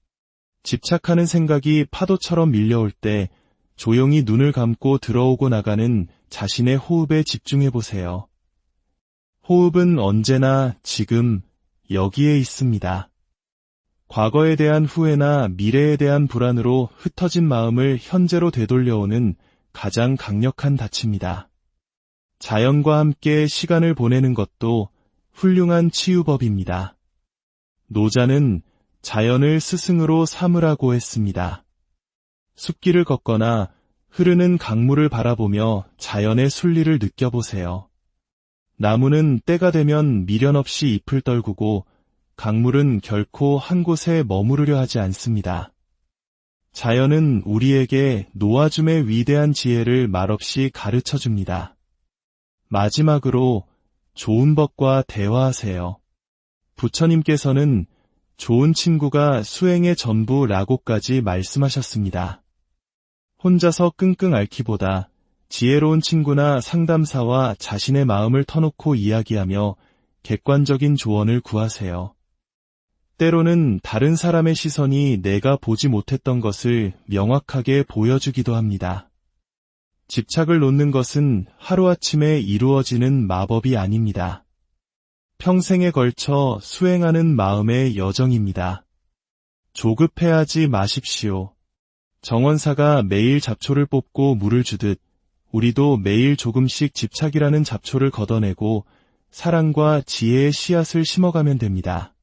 집착하는 생각이 파도처럼 밀려올 때 조용히 눈을 감고 들어오고 나가는 자신의 호흡에 집중해보세요. 호흡은 언제나 지금 여기에 있습니다. 과거에 대한 후회나 미래에 대한 불안으로 흩어진 마음을 현재로 되돌려오는 가장 강력한 닻입니다. 자연과 함께 시간을 보내는 것도 훌륭한 치유법입니다. 노자는 자연을 스승으로 삼으라고 했습니다. 숲길을 걷거나 흐르는 강물을 바라보며 자연의 순리를 느껴보세요. 나무는 때가 되면 미련 없이 잎을 떨구고 강물은 결코 한 곳에 머무르려 하지 않습니다. 자연은 우리에게 놓아줌의 위대한 지혜를 말없이 가르쳐줍니다. 마지막으로 좋은 법과 대화하세요. 부처님께서는 좋은 친구가 수행의 전부라고까지 말씀하셨습니다. 혼자서 끙끙 앓기보다 지혜로운 친구나 상담사와 자신의 마음을 터놓고 이야기하며 객관적인 조언을 구하세요. 때로는 다른 사람의 시선이 내가 보지 못했던 것을 명확하게 보여주기도 합니다. 집착을 놓는 것은 하루아침에 이루어지는 마법이 아닙니다. 평생에 걸쳐 수행하는 마음의 여정입니다. 조급해하지 마십시오. 정원사가 매일 잡초를 뽑고 물을 주듯 우리도 매일 조금씩 집착이라는 잡초를 걷어내고 사랑과 지혜의 씨앗을 심어가면 됩니다.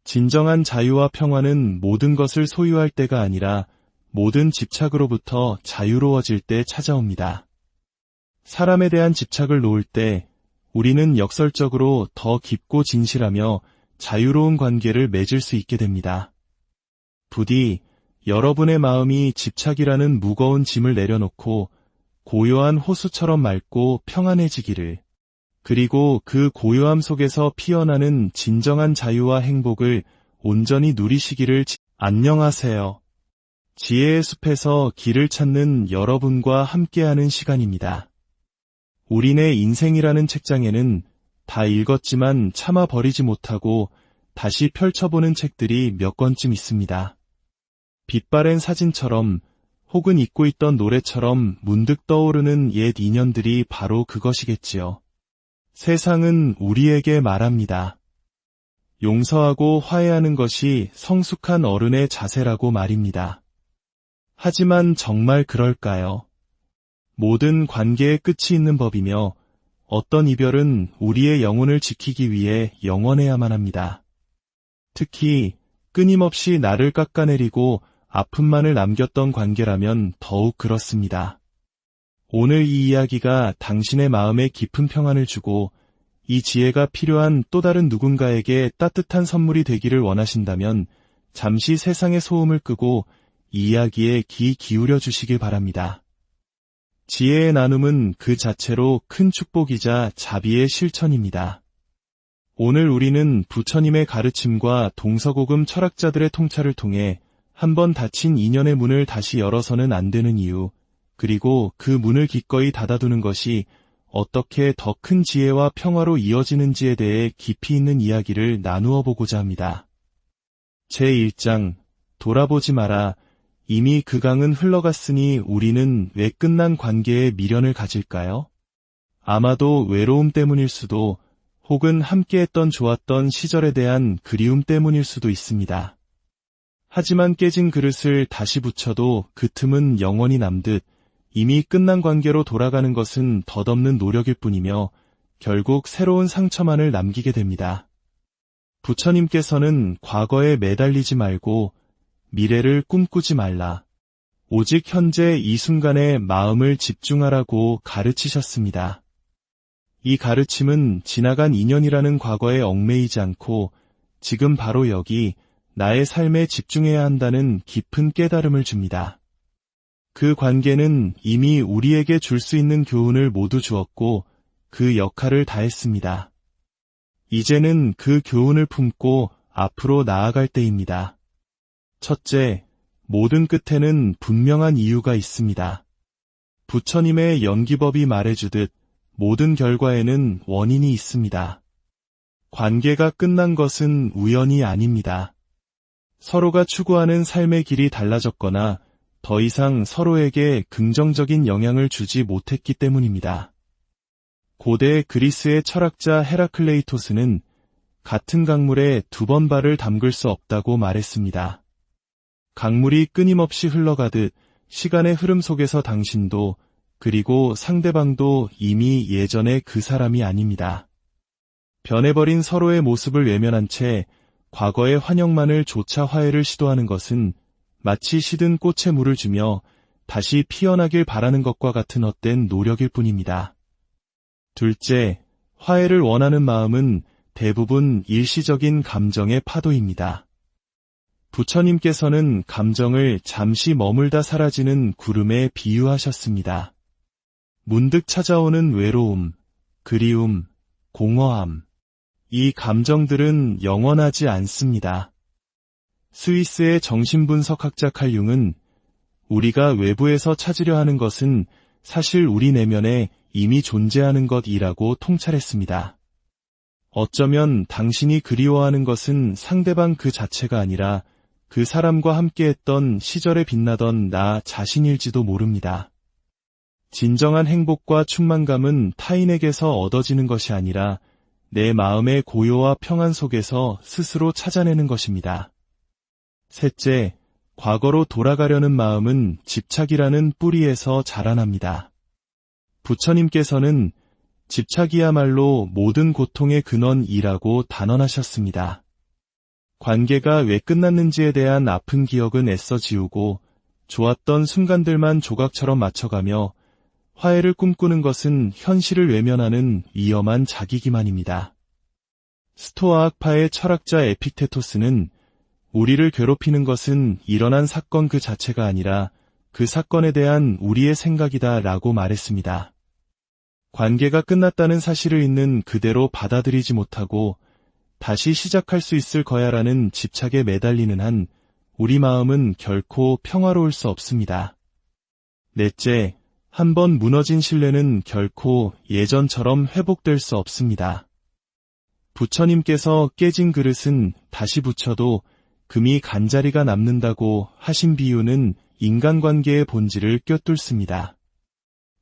진정한 자유와 평화는 모든 것을 소유할 때가 아니라 모든 집착으로부터 자유로워질 때 찾아옵니다. 사람에 대한 집착을 놓을 때 우리는 역설적으로 더 깊고 진실하며 자유로운 관계를 맺을 수 있게 됩니다. 부디 여러분의 마음이 집착이라는 무거운 짐을 내려놓고 고요한 호수처럼 맑고 평안해지기를, 그리고 그 고요함 속에서 피어나는 진정한 자유와 행복을 온전히 누리시기를. 안녕하세요. 지혜의 숲에서 길을 찾는 여러분과 함께하는 시간입니다. 우리네 인생이라는 책장에는 다 읽었지만 참아 버리지 못하고 다시 펼쳐보는 책들이 몇 권쯤 있습니다. 빛바랜 사진처럼 혹은 잊고 있던 노래처럼 문득 떠오르는 옛 인연들이 바로 그것이겠지요. 세상은 우리에게 말합니다. 용서하고 화해하는 것이 성숙한 어른의 자세라고 말입니다. 하지만 정말 그럴까요? 모든 관계의 끝이 있는 법이며 어떤 이별은 우리의 영혼을 지키기 위해 영원해야만 합니다. 특히 끊임없이 나를 깎아내리고 아픔만을 남겼던 관계라면 더욱 그렇습니다. 오늘 이 이야기가 당신의 마음에 깊은 평안을 주고 이 지혜가 필요한 또 다른 누군가에게 따뜻한 선물이 되기를 원하신다면 잠시 세상의 소음을 끄고 이 이야기에 귀 기울여 주시길 바랍니다. 지혜의 나눔은 그 자체로 큰 축복이자 자비의 실천입니다. 오늘 우리는 부처님의 가르침과 동서고금 철학자들의 통찰을 통해 한번 닫힌 인연의 문을 다시 열어서는 안 되는 이유, 그리고 그 문을 기꺼이 닫아두는 것이 어떻게 더 큰 지혜와 평화로 이어지는지에 대해 깊이 있는 이야기를 나누어 보고자 합니다. 제1장, 돌아보지 마라. 이미 그 강은 흘러갔으니 우리는 왜 끝난 관계에 미련을 가질까요? 아마도 외로움 때문일 수도, 혹은 함께했던 좋았던 시절에 대한 그리움 때문일 수도 있습니다. 하지만 깨진 그릇을 다시 붙여도 그 틈은 영원히 남듯 이미 끝난 관계로 돌아가는 것은 덧없는 노력일 뿐이며 결국 새로운 상처만을 남기게 됩니다. 부처님께서는 과거에 매달리지 말고 미래를 꿈꾸지 말라. 오직 현재 이 순간에 마음을 집중하라고 가르치셨습니다. 이 가르침은 지나간 인연이라는 과거에 얽매이지 않고 지금 바로 여기 나의 삶에 집중해야 한다는 깊은 깨달음을 줍니다. 그 관계는 이미 우리에게 줄 수 있는 교훈을 모두 주었고 그 역할을 다했습니다. 이제는 그 교훈을 품고 앞으로 나아갈 때입니다. 첫째, 모든 끝에는 분명한 이유가 있습니다. 부처님의 연기법이 말해주듯 모든 결과에는 원인이 있습니다. 관계가 끝난 것은 우연이 아닙니다. 서로가 추구하는 삶의 길이 달라졌거나 더 이상 서로에게 긍정적인 영향을 주지 못했기 때문입니다. 고대 그리스의 철학자 헤라클레이토스는 같은 강물에 2번 발을 담글 수 없다고 말했습니다. 강물이 끊임없이 흘러가듯 시간의 흐름 속에서 당신도 그리고 상대방도 이미 예전의 그 사람이 아닙니다. 변해버린 서로의 모습을 외면한 채 과거의 환영만을 조차 화해를 시도하는 것은 마치 시든 꽃에 물을 주며 다시 피어나길 바라는 것과 같은 헛된 노력일 뿐입니다. 둘째, 화해를 원하는 마음은 대부분 일시적인 감정의 파도입니다. 부처님께서는 감정을 잠시 머물다 사라지는 구름에 비유하셨습니다. 문득 찾아오는 외로움, 그리움, 공허함. 이 감정들은 영원하지 않습니다. 스위스의 정신분석학자 칼 융은 우리가 외부에서 찾으려 하는 것은 사실 우리 내면에 이미 존재하는 것이라고 통찰했습니다. 어쩌면 당신이 그리워하는 것은 상대방 그 자체가 아니라 그 사람과 함께했던 시절에 빛나던 나 자신일지도 모릅니다. 진정한 행복과 충만감은 타인에게서 얻어지는 것이 아니라 내 마음의 고요와 평안 속에서 스스로 찾아내는 것입니다. 셋째, 과거로 돌아가려는 마음은 집착이라는 뿌리에서 자라납니다. 부처님께서는 집착이야말로 모든 고통의 근원이라고 단언하셨습니다. 관계가 왜 끝났는지에 대한 아픈 기억은 애써 지우고 좋았던 순간들만 조각처럼 맞춰가며 화해를 꿈꾸는 것은 현실을 외면하는 위험한 자기기만입니다. 스토아학파의 철학자 에픽테토스는 우리를 괴롭히는 것은 일어난 사건 그 자체가 아니라 그 사건에 대한 우리의 생각이다 라고 말했습니다. 관계가 끝났다는 사실을 있는 그대로 받아들이지 못하고 다시 시작할 수 있을 거야라는 집착에 매달리는 한 우리 마음은 결코 평화로울 수 없습니다. 넷째, 한번 무너진 신뢰는 결코 예전처럼 회복될 수 없습니다. 부처님께서 깨진 그릇은 다시 붙여도 금이 간자리가 남는다고 하신 비유는 인간관계의 본질을 꿰뚫습니다.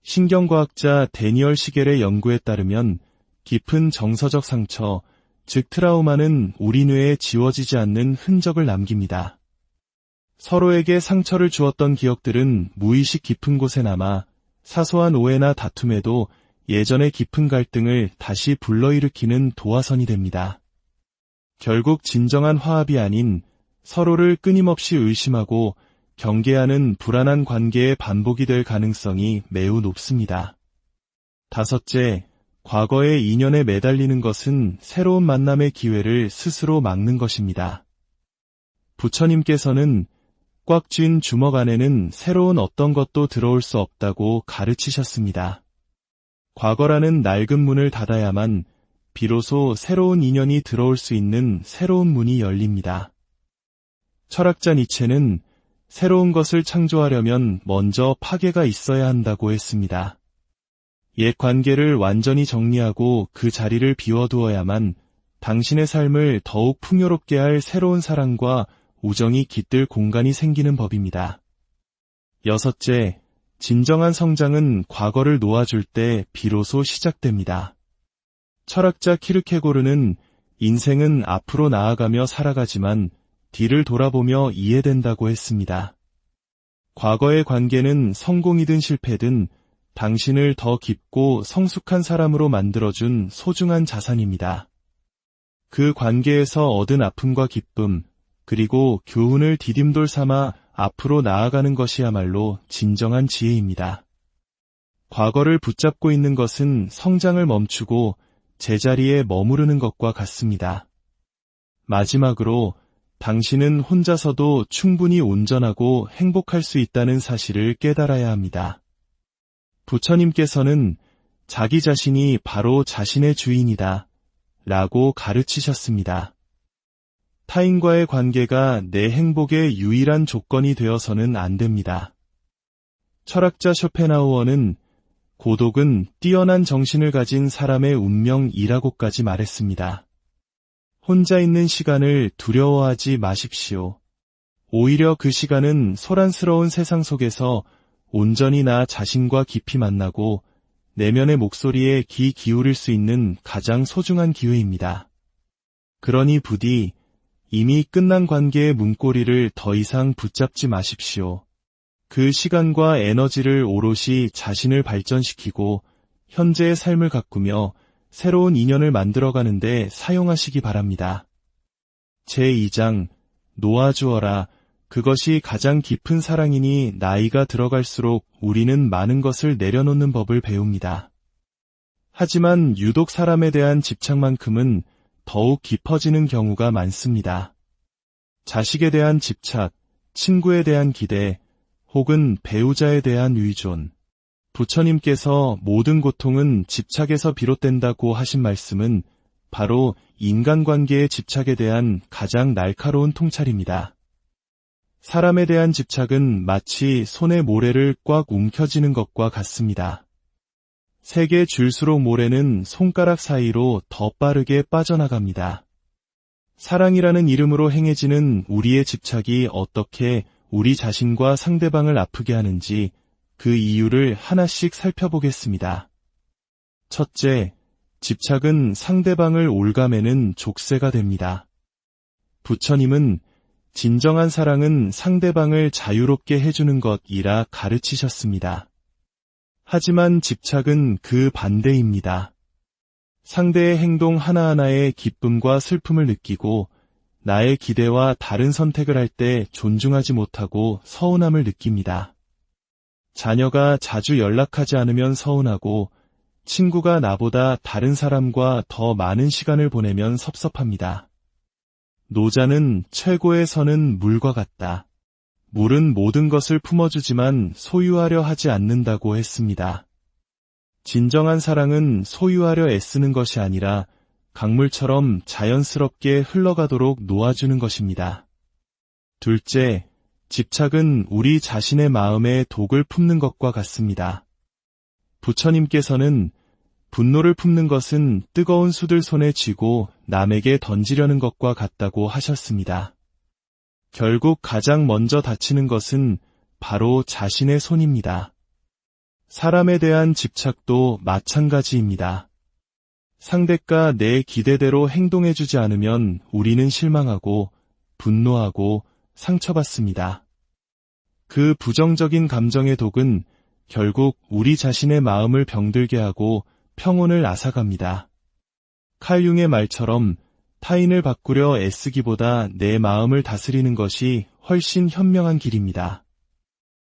신경과학자 데니얼 시겔의 연구에 따르면 깊은 정서적 상처, 즉 트라우마는 우리 뇌에 지워지지 않는 흔적을 남깁니다. 서로에게 상처를 주었던 기억들은 무의식 깊은 곳에 남아 사소한 오해나 다툼에도 예전의 깊은 갈등을 다시 불러일으키는 도화선이 됩니다. 결국 진정한 화합이 아닌 서로를 끊임없이 의심하고 경계하는 불안한 관계의 반복이 될 가능성이 매우 높습니다. 다섯째, 과거의 인연에 매달리는 것은 새로운 만남의 기회를 스스로 막는 것입니다. 부처님께서는 꽉 쥔 주먹 안에는 새로운 어떤 것도 들어올 수 없다고 가르치셨습니다. 과거라는 낡은 문을 닫아야만 비로소 새로운 인연이 들어올 수 있는 새로운 문이 열립니다. 철학자 니체는 새로운 것을 창조하려면 먼저 파괴가 있어야 한다고 했습니다. 옛 관계를 완전히 정리하고 그 자리를 비워두어야만 당신의 삶을 더욱 풍요롭게 할 새로운 사랑과 우정이 깃들 공간이 생기는 법입니다. 여섯째, 진정한 성장은 과거를 놓아줄 때 비로소 시작됩니다. 철학자 키르케고르는 인생은 앞으로 나아가며 살아가지만 뒤를 돌아보며 이해된다고 했습니다. 과거의 관계는 성공이든 실패든 당신을 더 깊고 성숙한 사람으로 만들어준 소중한 자산입니다. 그 관계에서 얻은 아픔과 기쁨, 그리고 교훈을 디딤돌 삼아 앞으로 나아가는 것이야말로 진정한 지혜입니다. 과거를 붙잡고 있는 것은 성장을 멈추고 제자리에 머무르는 것과 같습니다. 마지막으로 당신은 혼자서도 충분히 온전하고 행복할 수 있다는 사실을 깨달아야 합니다. 부처님께서는 자기 자신이 바로 자신의 주인이다 라고 가르치셨습니다. 타인과의 관계가 내 행복의 유일한 조건이 되어서는 안 됩니다. 철학자 쇼펜하우어는 고독은 뛰어난 정신을 가진 사람의 운명이라고까지 말했습니다. 혼자 있는 시간을 두려워하지 마십시오. 오히려 그 시간은 소란스러운 세상 속에서 온전히 나 자신과 깊이 만나고 내면의 목소리에 귀 기울일 수 있는 가장 소중한 기회입니다. 그러니 부디 이미 끝난 관계의 문고리를 더 이상 붙잡지 마십시오. 그 시간과 에너지를 오롯이 자신을 발전시키고 현재의 삶을 가꾸며 새로운 인연을 만들어가는데 사용하시기 바랍니다. 제2장 놓아주어라. 그것이 가장 깊은 사랑이니 나이가 들어갈수록 우리는 많은 것을 내려놓는 법을 배웁니다. 하지만 유독 사람에 대한 집착만큼은 더욱 깊어지는 경우가 많습니다. 자식에 대한 집착, 친구에 대한 기대, 혹은 배우자에 대한 의존. 부처님께서 모든 고통은 집착에서 비롯된다고 하신 말씀은 바로 인간관계의 집착에 대한 가장 날카로운 통찰입니다. 사람에 대한 집착은 마치 손에 모래를 꽉 움켜쥐는 것과 같습니다. 세게 줄수록 모래는 손가락 사이로 더 빠르게 빠져나갑니다. 사랑이라는 이름으로 행해지는 우리의 집착이 어떻게 우리 자신과 상대방을 아프게 하는지 그 이유를 하나씩 살펴보겠습니다. 첫째, 집착은 상대방을 올가매는 족쇄가 됩니다. 부처님은 진정한 사랑은 상대방을 자유롭게 해주는 것이라 가르치셨습니다. 하지만 집착은 그 반대입니다. 상대의 행동 하나하나에 기쁨과 슬픔을 느끼고 나의 기대와 다른 선택을 할 때 존중하지 못하고 서운함을 느낍니다. 자녀가 자주 연락하지 않으면 서운하고 친구가 나보다 다른 사람과 더 많은 시간을 보내면 섭섭합니다. 노자는 최고의 선은 물과 같다. 물은 모든 것을 품어주지만 소유하려 하지 않는다고 했습니다. 진정한 사랑은 소유하려 애쓰는 것이 아니라 강물처럼 자연스럽게 흘러가도록 놓아주는 것입니다. 둘째, 집착은 우리 자신의 마음에 독을 품는 것과 같습니다. 부처님께서는 분노를 품는 것은 뜨거운 숯을 손에 쥐고 남에게 던지려는 것과 같다고 하셨습니다. 결국 가장 먼저 다치는 것은 바로 자신의 손입니다. 사람에 대한 집착도 마찬가지입니다. 상대가 내 기대대로 행동해주지 않으면 우리는 실망하고 분노하고 상처받습니다. 그 부정적인 감정의 독은 결국 우리 자신의 마음을 병들게 하고 평온을 앗아갑니다. 칼융의 말처럼 타인을 바꾸려 애쓰기보다 내 마음을 다스리는 것이 훨씬 현명한 길입니다.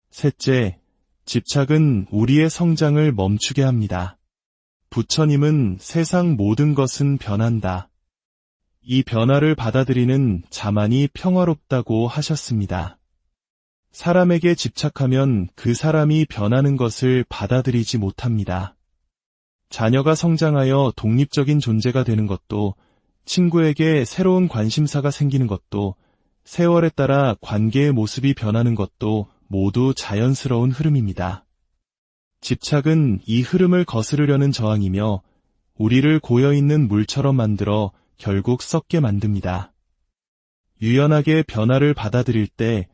셋째, 집착은 우리의 성장을 멈추게 합니다. 부처님은 세상 모든 것은 변한다. 이 변화를 받아들이는 자만이 평화롭다고 하셨습니다. 사람에게 집착하면 그 사람이 변하는 것을 받아들이지 못합니다. 자녀가 성장하여 독립적인 존재가 되는 것도, 친구에게 새로운 관심사가 생기는 것도, 세월에 따라 관계의 모습이 변하는 것도 모두 자연스러운 흐름입니다. 집착은 이 흐름을 거스르려는 저항이며 우리를 고여있는 물처럼 만들어 결국 썩게 만듭니다. 유연하게 변화를 받아들일 때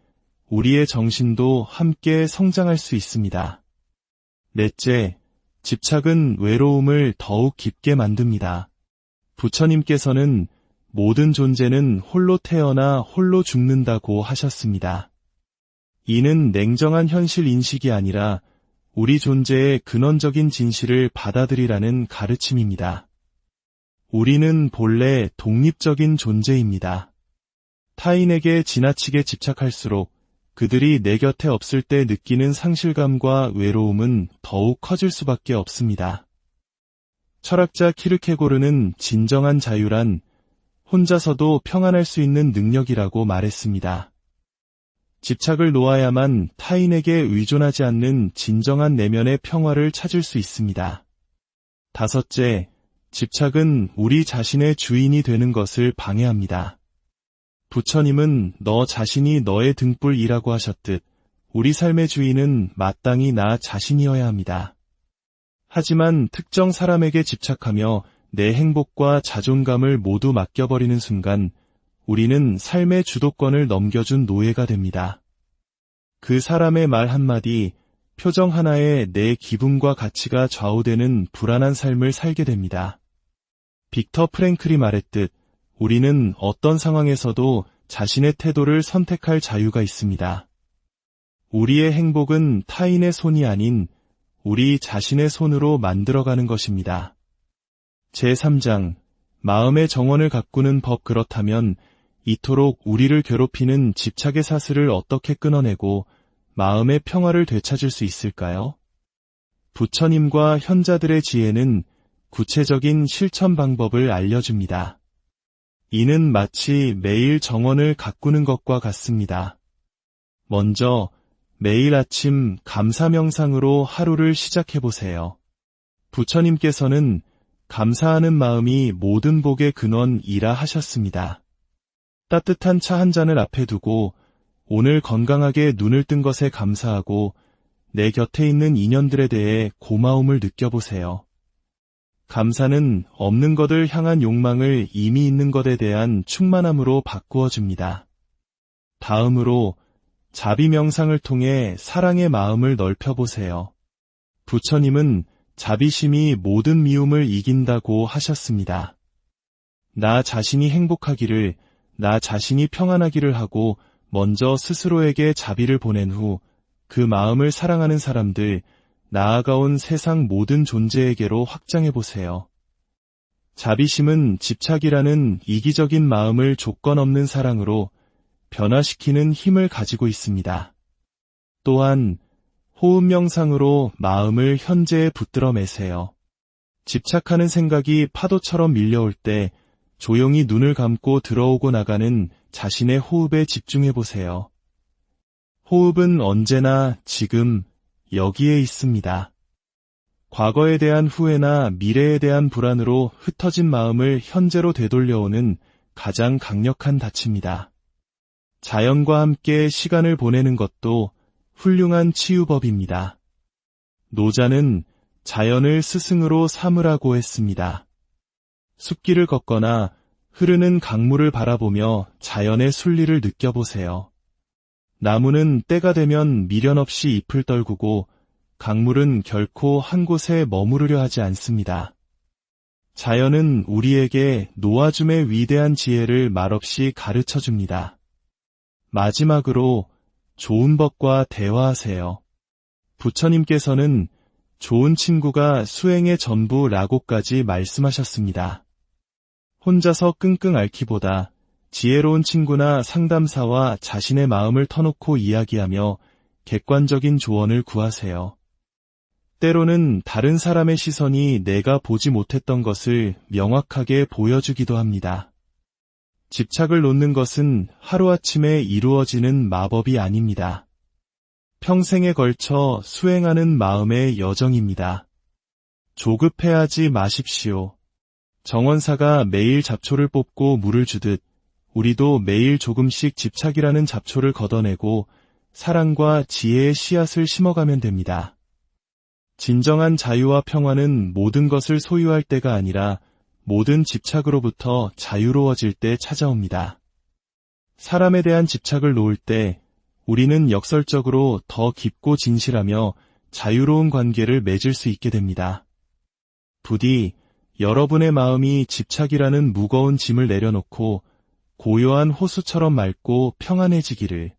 우리의 정신도 함께 성장할 수 있습니다. 넷째, 집착은 외로움을 더욱 깊게 만듭니다. 부처님께서는 모든 존재는 홀로 태어나 홀로 죽는다고 하셨습니다. 이는 냉정한 현실 인식이 아니라 우리 존재의 근원적인 진실을 받아들이라는 가르침입니다. 우리는 본래 독립적인 존재입니다. 타인에게 지나치게 집착할수록 그들이 내 곁에 없을 때 느끼는 상실감과 외로움은 더욱 커질 수밖에 없습니다. 철학자 키르케고르는 진정한 자유란 혼자서도 평안할 수 있는 능력이라고 말했습니다. 집착을 놓아야만 타인에게 의존하지 않는 진정한 내면의 평화를 찾을 수 있습니다. 다섯째, 집착은 우리 자신의 주인이 되는 것을 방해합니다. 부처님은 너 자신이 너의 등불이라고 하셨듯 우리 삶의 주인은 마땅히 나 자신이어야 합니다. 하지만 특정 사람에게 집착하며 내 행복과 자존감을 모두 맡겨버리는 순간 우리는 삶의 주도권을 넘겨준 노예가 됩니다. 그 사람의 말 한마디, 표정 하나에 내 기분과 가치가 좌우되는 불안한 삶을 살게 됩니다. 빅터 프랭클이 말했듯 우리는 어떤 상황에서도 자신의 태도를 선택할 자유가 있습니다. 우리의 행복은 타인의 손이 아닌 우리 자신의 손으로 만들어가는 것입니다. 제3장, 마음의 정원을 가꾸는 법. 그렇다면 이토록 우리를 괴롭히는 집착의 사슬을 어떻게 끊어내고 마음의 평화를 되찾을 수 있을까요? 부처님과 현자들의 지혜는 구체적인 실천 방법을 알려줍니다. 이는 마치 매일 정원을 가꾸는 것과 같습니다. 먼저 매일 아침 감사 명상으로 하루를 시작해보세요. 부처님께서는 감사하는 마음이 모든 복의 근원이라 하셨습니다. 따뜻한 차 한 잔을 앞에 두고 오늘 건강하게 눈을 뜬 것에 감사하고 내 곁에 있는 인연들에 대해 고마움을 느껴보세요. 감사는 없는 것을 향한 욕망을 이미 있는 것에 대한 충만함으로 바꾸어 줍니다. 다음으로 자비 명상을 통해 사랑의 마음을 넓혀보세요. 부처님은 자비심이 모든 미움을 이긴다고 하셨습니다. 나 자신이 행복하기를, 나 자신이 평안하기를 하고 먼저 스스로에게 자비를 보낸 후 그 마음을 사랑하는 사람들, 나아가온 세상 모든 존재에게로 확장해보세요. 자비심은 집착이라는 이기적인 마음을 조건 없는 사랑으로 변화시키는 힘을 가지고 있습니다. 또한 호흡 명상으로 마음을 현재에 붙들어 매세요. 집착하는 생각이 파도처럼 밀려올 때 조용히 눈을 감고 들어오고 나가는 자신의 호흡에 집중해보세요. 호흡은 언제나 지금 여기에 있습니다. 과거에 대한 후회나 미래에 대한 불안으로 흩어진 마음을 현재로 되돌려오는 가장 강력한 닻입니다. 자연과 함께 시간을 보내는 것도 훌륭한 치유법입니다. 노자는 자연을 스승으로 삼으라고 했습니다. 숲길을 걷거나 흐르는 강물을 바라보며 자연의 순리를 느껴보세요. 나무는 때가 되면 미련 없이 잎을 떨구고 강물은 결코 한 곳에 머무르려 하지 않습니다. 자연은 우리에게 놓아줌의 위대한 지혜를 말없이 가르쳐줍니다. 마지막으로 좋은 법과 대화하세요. 부처님께서는 좋은 친구가 수행의 전부라고까지 말씀하셨습니다. 혼자서 끙끙 앓기보다 지혜로운 친구나 상담사와 자신의 마음을 터놓고 이야기하며 객관적인 조언을 구하세요. 때로는 다른 사람의 시선이 내가 보지 못했던 것을 명확하게 보여주기도 합니다. 집착을 놓는 것은 하루아침에 이루어지는 마법이 아닙니다. 평생에 걸쳐 수행하는 마음의 여정입니다. 조급해하지 마십시오. 정원사가 매일 잡초를 뽑고 물을 주듯 우리도 매일 조금씩 집착이라는 잡초를 걷어내고 사랑과 지혜의 씨앗을 심어가면 됩니다. 진정한 자유와 평화는 모든 것을 소유할 때가 아니라 모든 집착으로부터 자유로워질 때 찾아옵니다. 사람에 대한 집착을 놓을 때 우리는 역설적으로 더 깊고 진실하며 자유로운 관계를 맺을 수 있게 됩니다. 부디 여러분의 마음이 집착이라는 무거운 짐을 내려놓고 고요한 호수처럼 맑고 평안해지기를,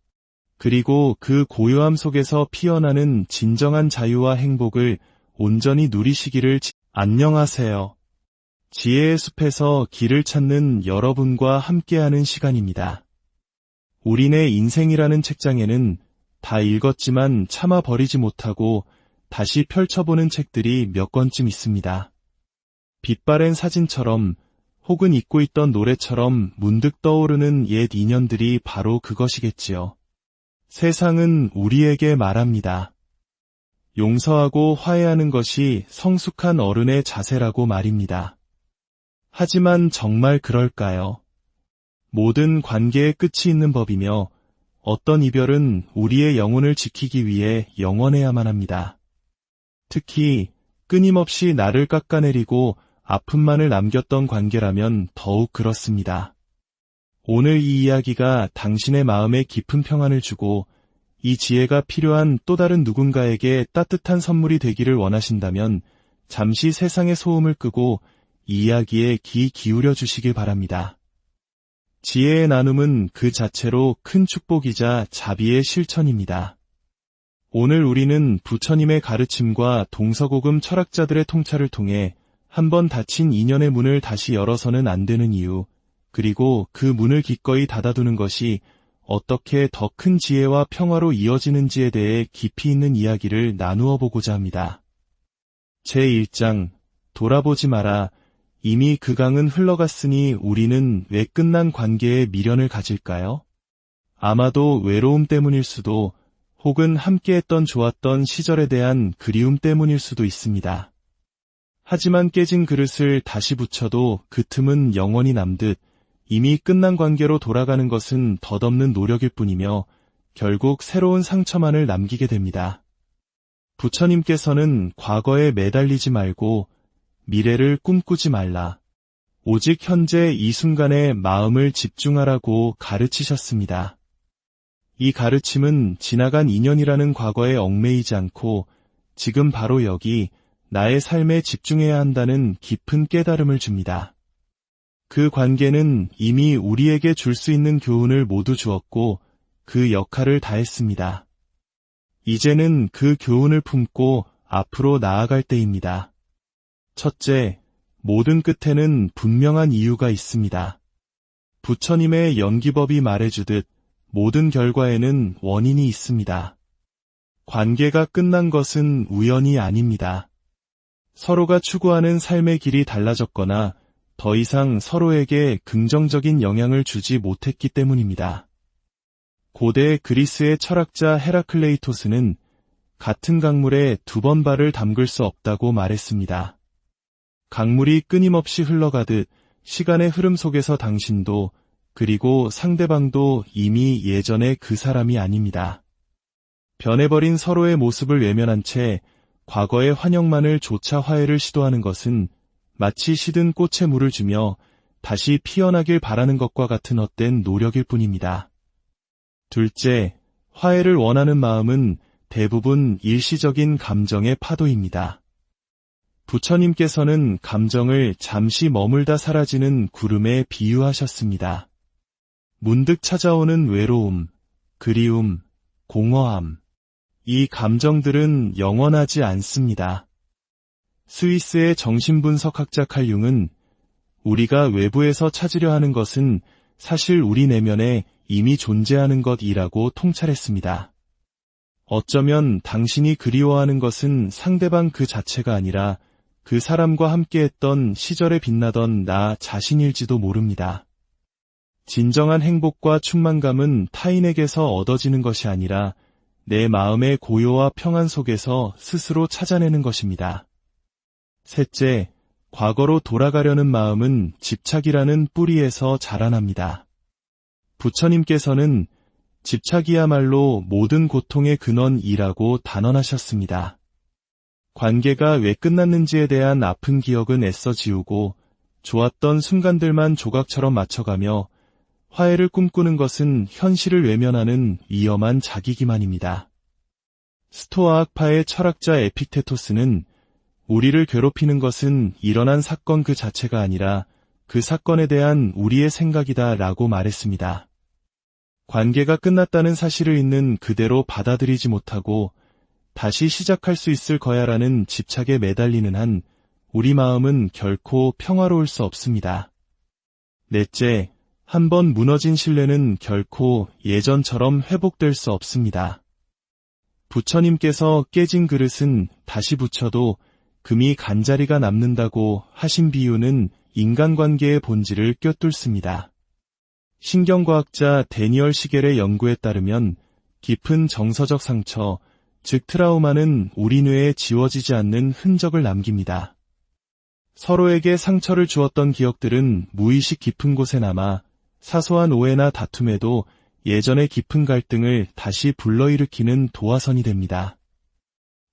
그리고 그 고요함 속에서 피어나는 진정한 자유와 행복을 온전히 누리시기를. 안녕하세요. 지혜의 숲에서 길을 찾는 여러분과 함께하는 시간입니다. 우리네 인생이라는 책장에는 다 읽었지만 참아 버리지 못하고 다시 펼쳐보는 책들이 몇 권쯤 있습니다. 빛바랜 사진처럼 혹은 잊고 있던 노래처럼 문득 떠오르는 옛 인연들이 바로 그것이겠지요. 세상은 우리에게 말합니다. 용서하고 화해하는 것이 성숙한 어른의 자세라고 말입니다. 하지만 정말 그럴까요? 모든 관계의 끝이 있는 법이며 어떤 이별은 우리의 영혼을 지키기 위해 영원해야만 합니다. 특히 끊임없이 나를 깎아내리고 아픔만을 남겼던 관계라면 더욱 그렇습니다. 오늘 이 이야기가 당신의 마음에 깊은 평안을 주고 이 지혜가 필요한 또 다른 누군가에게 따뜻한 선물이 되기를 원하신다면 잠시 세상의 소음을 끄고 이 이야기에 귀 기울여 주시길 바랍니다. 지혜의 나눔은 그 자체로 큰 축복이자 자비의 실천입니다. 오늘 우리는 부처님의 가르침과 동서고금 철학자들의 통찰을 통해 한번 닫힌 인연의 문을 다시 열어서는 안 되는 이유, 그리고 그 문을 기꺼이 닫아두는 것이 어떻게 더 큰 지혜와 평화로 이어지는지에 대해 깊이 있는 이야기를 나누어 보고자 합니다. 제1장, 돌아보지 마라. 이미 그 강은 흘러갔으니 우리는 왜 끝난 관계에 미련을 가질까요? 아마도 외로움 때문일 수도, 혹은 함께했던 좋았던 시절에 대한 그리움 때문일 수도 있습니다. 하지만 깨진 그릇을 다시 붙여도 그 틈은 영원히 남듯 이미 끝난 관계로 돌아가는 것은 덧없는 노력일 뿐이며 결국 새로운 상처만을 남기게 됩니다. 부처님께서는 과거에 매달리지 말고 미래를 꿈꾸지 말라. 오직 현재 이 순간에 마음을 집중하라고 가르치셨습니다. 이 가르침은 지나간 인연이라는 과거에 얽매이지 않고 지금 바로 여기 나의 삶에 집중해야 한다는 깊은 깨달음을 줍니다. 그 관계는 이미 우리에게 줄 수 있는 교훈을 모두 주었고 그 역할을 다했습니다. 이제는 그 교훈을 품고 앞으로 나아갈 때입니다. 첫째, 모든 끝에는 분명한 이유가 있습니다. 부처님의 연기법이 말해주듯 모든 결과에는 원인이 있습니다. 관계가 끝난 것은 우연이 아닙니다. 서로가 추구하는 삶의 길이 달라졌거나 더 이상 서로에게 긍정적인 영향을 주지 못했기 때문입니다. 고대 그리스의 철학자 헤라클레이토스는 같은 강물에 두 번 발을 담글 수 없다고 말했습니다. 강물이 끊임없이 흘러가듯 시간의 흐름 속에서 당신도 그리고 상대방도 이미 예전의 그 사람이 아닙니다. 변해버린 서로의 모습을 외면한 채 과거의 환영만을 조차 화해를 시도하는 것은 마치 시든 꽃에 물을 주며 다시 피어나길 바라는 것과 같은 헛된 노력일 뿐입니다. 둘째, 화해를 원하는 마음은 대부분 일시적인 감정의 파도입니다. 부처님께서는 감정을 잠시 머물다 사라지는 구름에 비유하셨습니다. 문득 찾아오는 외로움, 그리움, 공허함. 이 감정들은 영원하지 않습니다. 스위스의 정신분석학자 칼 융은 우리가 외부에서 찾으려 하는 것은 사실 우리 내면에 이미 존재하는 것이라고 통찰했습니다. 어쩌면 당신이 그리워하는 것은 상대방 그 자체가 아니라 그 사람과 함께했던 시절에 빛나던 나 자신일지도 모릅니다. 진정한 행복과 충만감은 타인에게서 얻어지는 것이 아니라 내 마음의 고요와 평안 속에서 스스로 찾아내는 것입니다. 셋째, 과거로 돌아가려는 마음은 집착이라는 뿌리에서 자라납니다. 부처님께서는 집착이야말로 모든 고통의 근원이라고 단언하셨습니다. 관계가 왜 끝났는지에 대한 아픈 기억은 애써 지우고 좋았던 순간들만 조각처럼 맞춰가며 화해를 꿈꾸는 것은 현실을 외면하는 위험한 자기기만입니다. 스토아학파의 철학자 에픽테토스는 우리를 괴롭히는 것은 일어난 사건 그 자체가 아니라 그 사건에 대한 우리의 생각이다 라고 말했습니다. 관계가 끝났다는 사실을 있는 그대로 받아들이지 못하고 다시 시작할 수 있을 거야라는 집착에 매달리는 한 우리 마음은 결코 평화로울 수 없습니다. 넷째, 한번 무너진 신뢰는 결코 예전처럼 회복될 수 없습니다. 부처님께서 깨진 그릇은 다시 붙여도 금이 간자리가 남는다고 하신 비유는 인간관계의 본질을 꿰뚫습니다. 신경과학자 데니얼 시겔의 연구에 따르면 깊은 정서적 상처, 즉 트라우마는 우리 뇌에 지워지지 않는 흔적을 남깁니다. 서로에게 상처를 주었던 기억들은 무의식 깊은 곳에 남아 사소한 오해나 다툼에도 예전의 깊은 갈등을 다시 불러일으키는 도화선이 됩니다.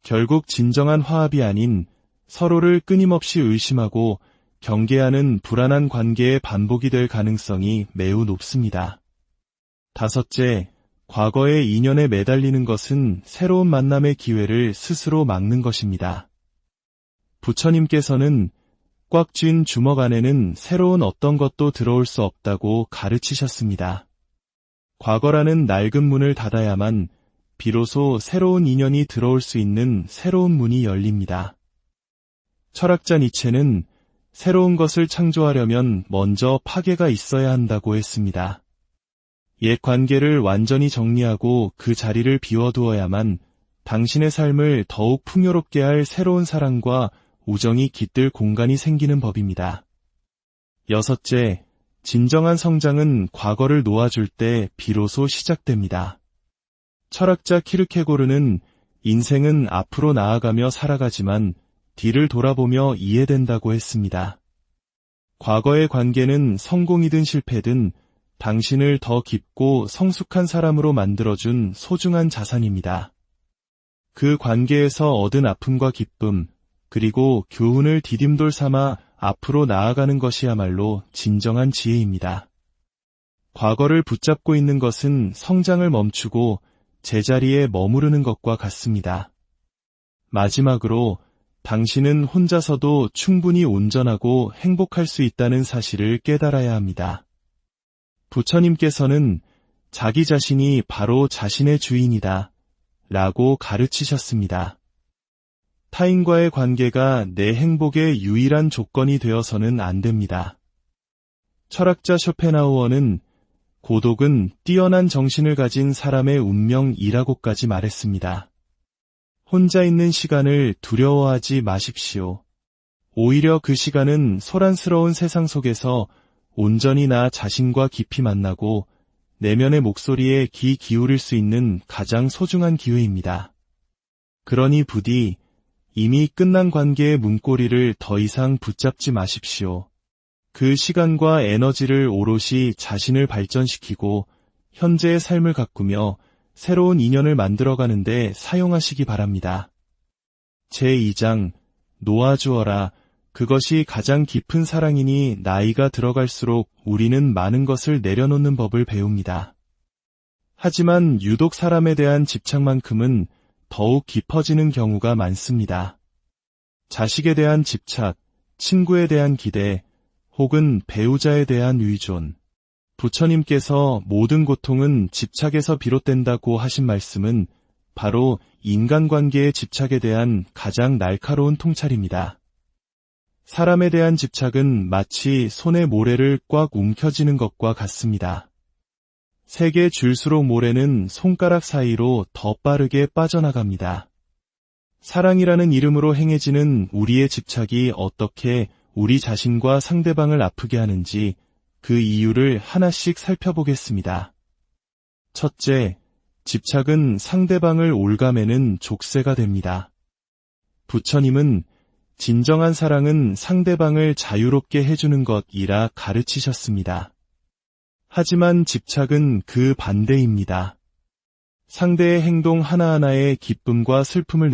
결국 진정한 화합이 아닌 서로를 끊임없이 의심하고 경계하는 불안한 관계의 반복이 될 가능성이 매우 높습니다. 다섯째, 과거의 인연에 매달리는 것은 새로운 만남의 기회를 스스로 막는 것입니다. 부처님께서는 꽉 쥔 주먹 안에는 새로운 어떤 것도 들어올 수 없다고 가르치셨습니다. 과거라는 낡은 문을 닫아야만 비로소 새로운 인연이 들어올 수 있는 새로운 문이 열립니다. 철학자 니체는 새로운 것을 창조하려면 먼저 파괴가 있어야 한다고 했습니다. 옛 관계를 완전히 정리하고 그 자리를 비워두어야만 당신의 삶을 더욱 풍요롭게 할 새로운 사랑과 우정이 깃들 공간이 생기는 법입니다. 여섯째, 진정한 성장은 과거를 놓아줄 때 비로소 시작됩니다. 철학자 키르케고르는 인생은 앞으로 나아가며 살아가지만 뒤를 돌아보며 이해된다고 했습니다. 과거의 관계는 성공이든 실패든 당신을 더 깊고 성숙한 사람으로 만들어준 소중한 자산입니다. 그 관계에서 얻은 아픔과 기쁨, 그리고 교훈을 디딤돌 삼아 앞으로 나아가는 것이야말로 진정한 지혜입니다. 과거를 붙잡고 있는 것은 성장을 멈추고 제자리에 머무르는 것과 같습니다. 마지막으로 당신은 혼자서도 충분히 온전하고 행복할 수 있다는 사실을 깨달아야 합니다. 부처님께서는 자기 자신이 바로 자신의 주인이다 라고 가르치셨습니다. 타인과의 관계가 내 행복의 유일한 조건이 되어서는 안 됩니다. 철학자 쇼펜하우어는 고독은 뛰어난 정신을 가진 사람의 운명이라고까지 말했습니다. 혼자 있는 시간을 두려워하지 마십시오. 오히려 그 시간은 소란스러운 세상 속에서 온전히 나 자신과 깊이 만나고 내면의 목소리에 귀 기울일 수 있는 가장 소중한 기회입니다. 그러니 부디 이미 끝난 관계의 문고리를 더 이상 붙잡지 마십시오. 그 시간과 에너지를 오롯이 자신을 발전시키고 현재의 삶을 가꾸며 새로운 인연을 만들어가는데 사용하시기 바랍니다. 제2장 놓아주어라. 그것이 가장 깊은 사랑이니 나이가 들어갈수록 우리는 많은 것을 내려놓는 법을 배웁니다. 하지만 유독 사람에 대한 집착만큼은 더욱 깊어지는 경우가 많습니다. 자식에 대한 집착, 친구에 대한 기대, 혹은 배우자에 대한 의존. 부처님께서 모든 고통은 집착에서 비롯된다고 하신 말씀은 바로 인간관계의 집착에 대한 가장 날카로운 통찰입니다. 사람에 대한 집착은 마치 손에 모래를 꽉 움켜쥐는 것과 같습니다. 세게 줄수록 모래는 손가락 사이로 더 빠르게 빠져나갑니다. 사랑이라는 이름으로 행해지는 우리의 집착이 어떻게 우리 자신과 상대방을 아프게 하는지 그 이유를 하나씩 살펴보겠습니다. 첫째, 집착은 상대방을 옭아매는 족쇄가 됩니다. 부처님은 진정한 사랑은 상대방을 자유롭게 해주는 것이라 가르치셨습니다. 하지만 집착은 그 반대입니다. 상대의 행동 하나하나에 기쁨과 슬픔을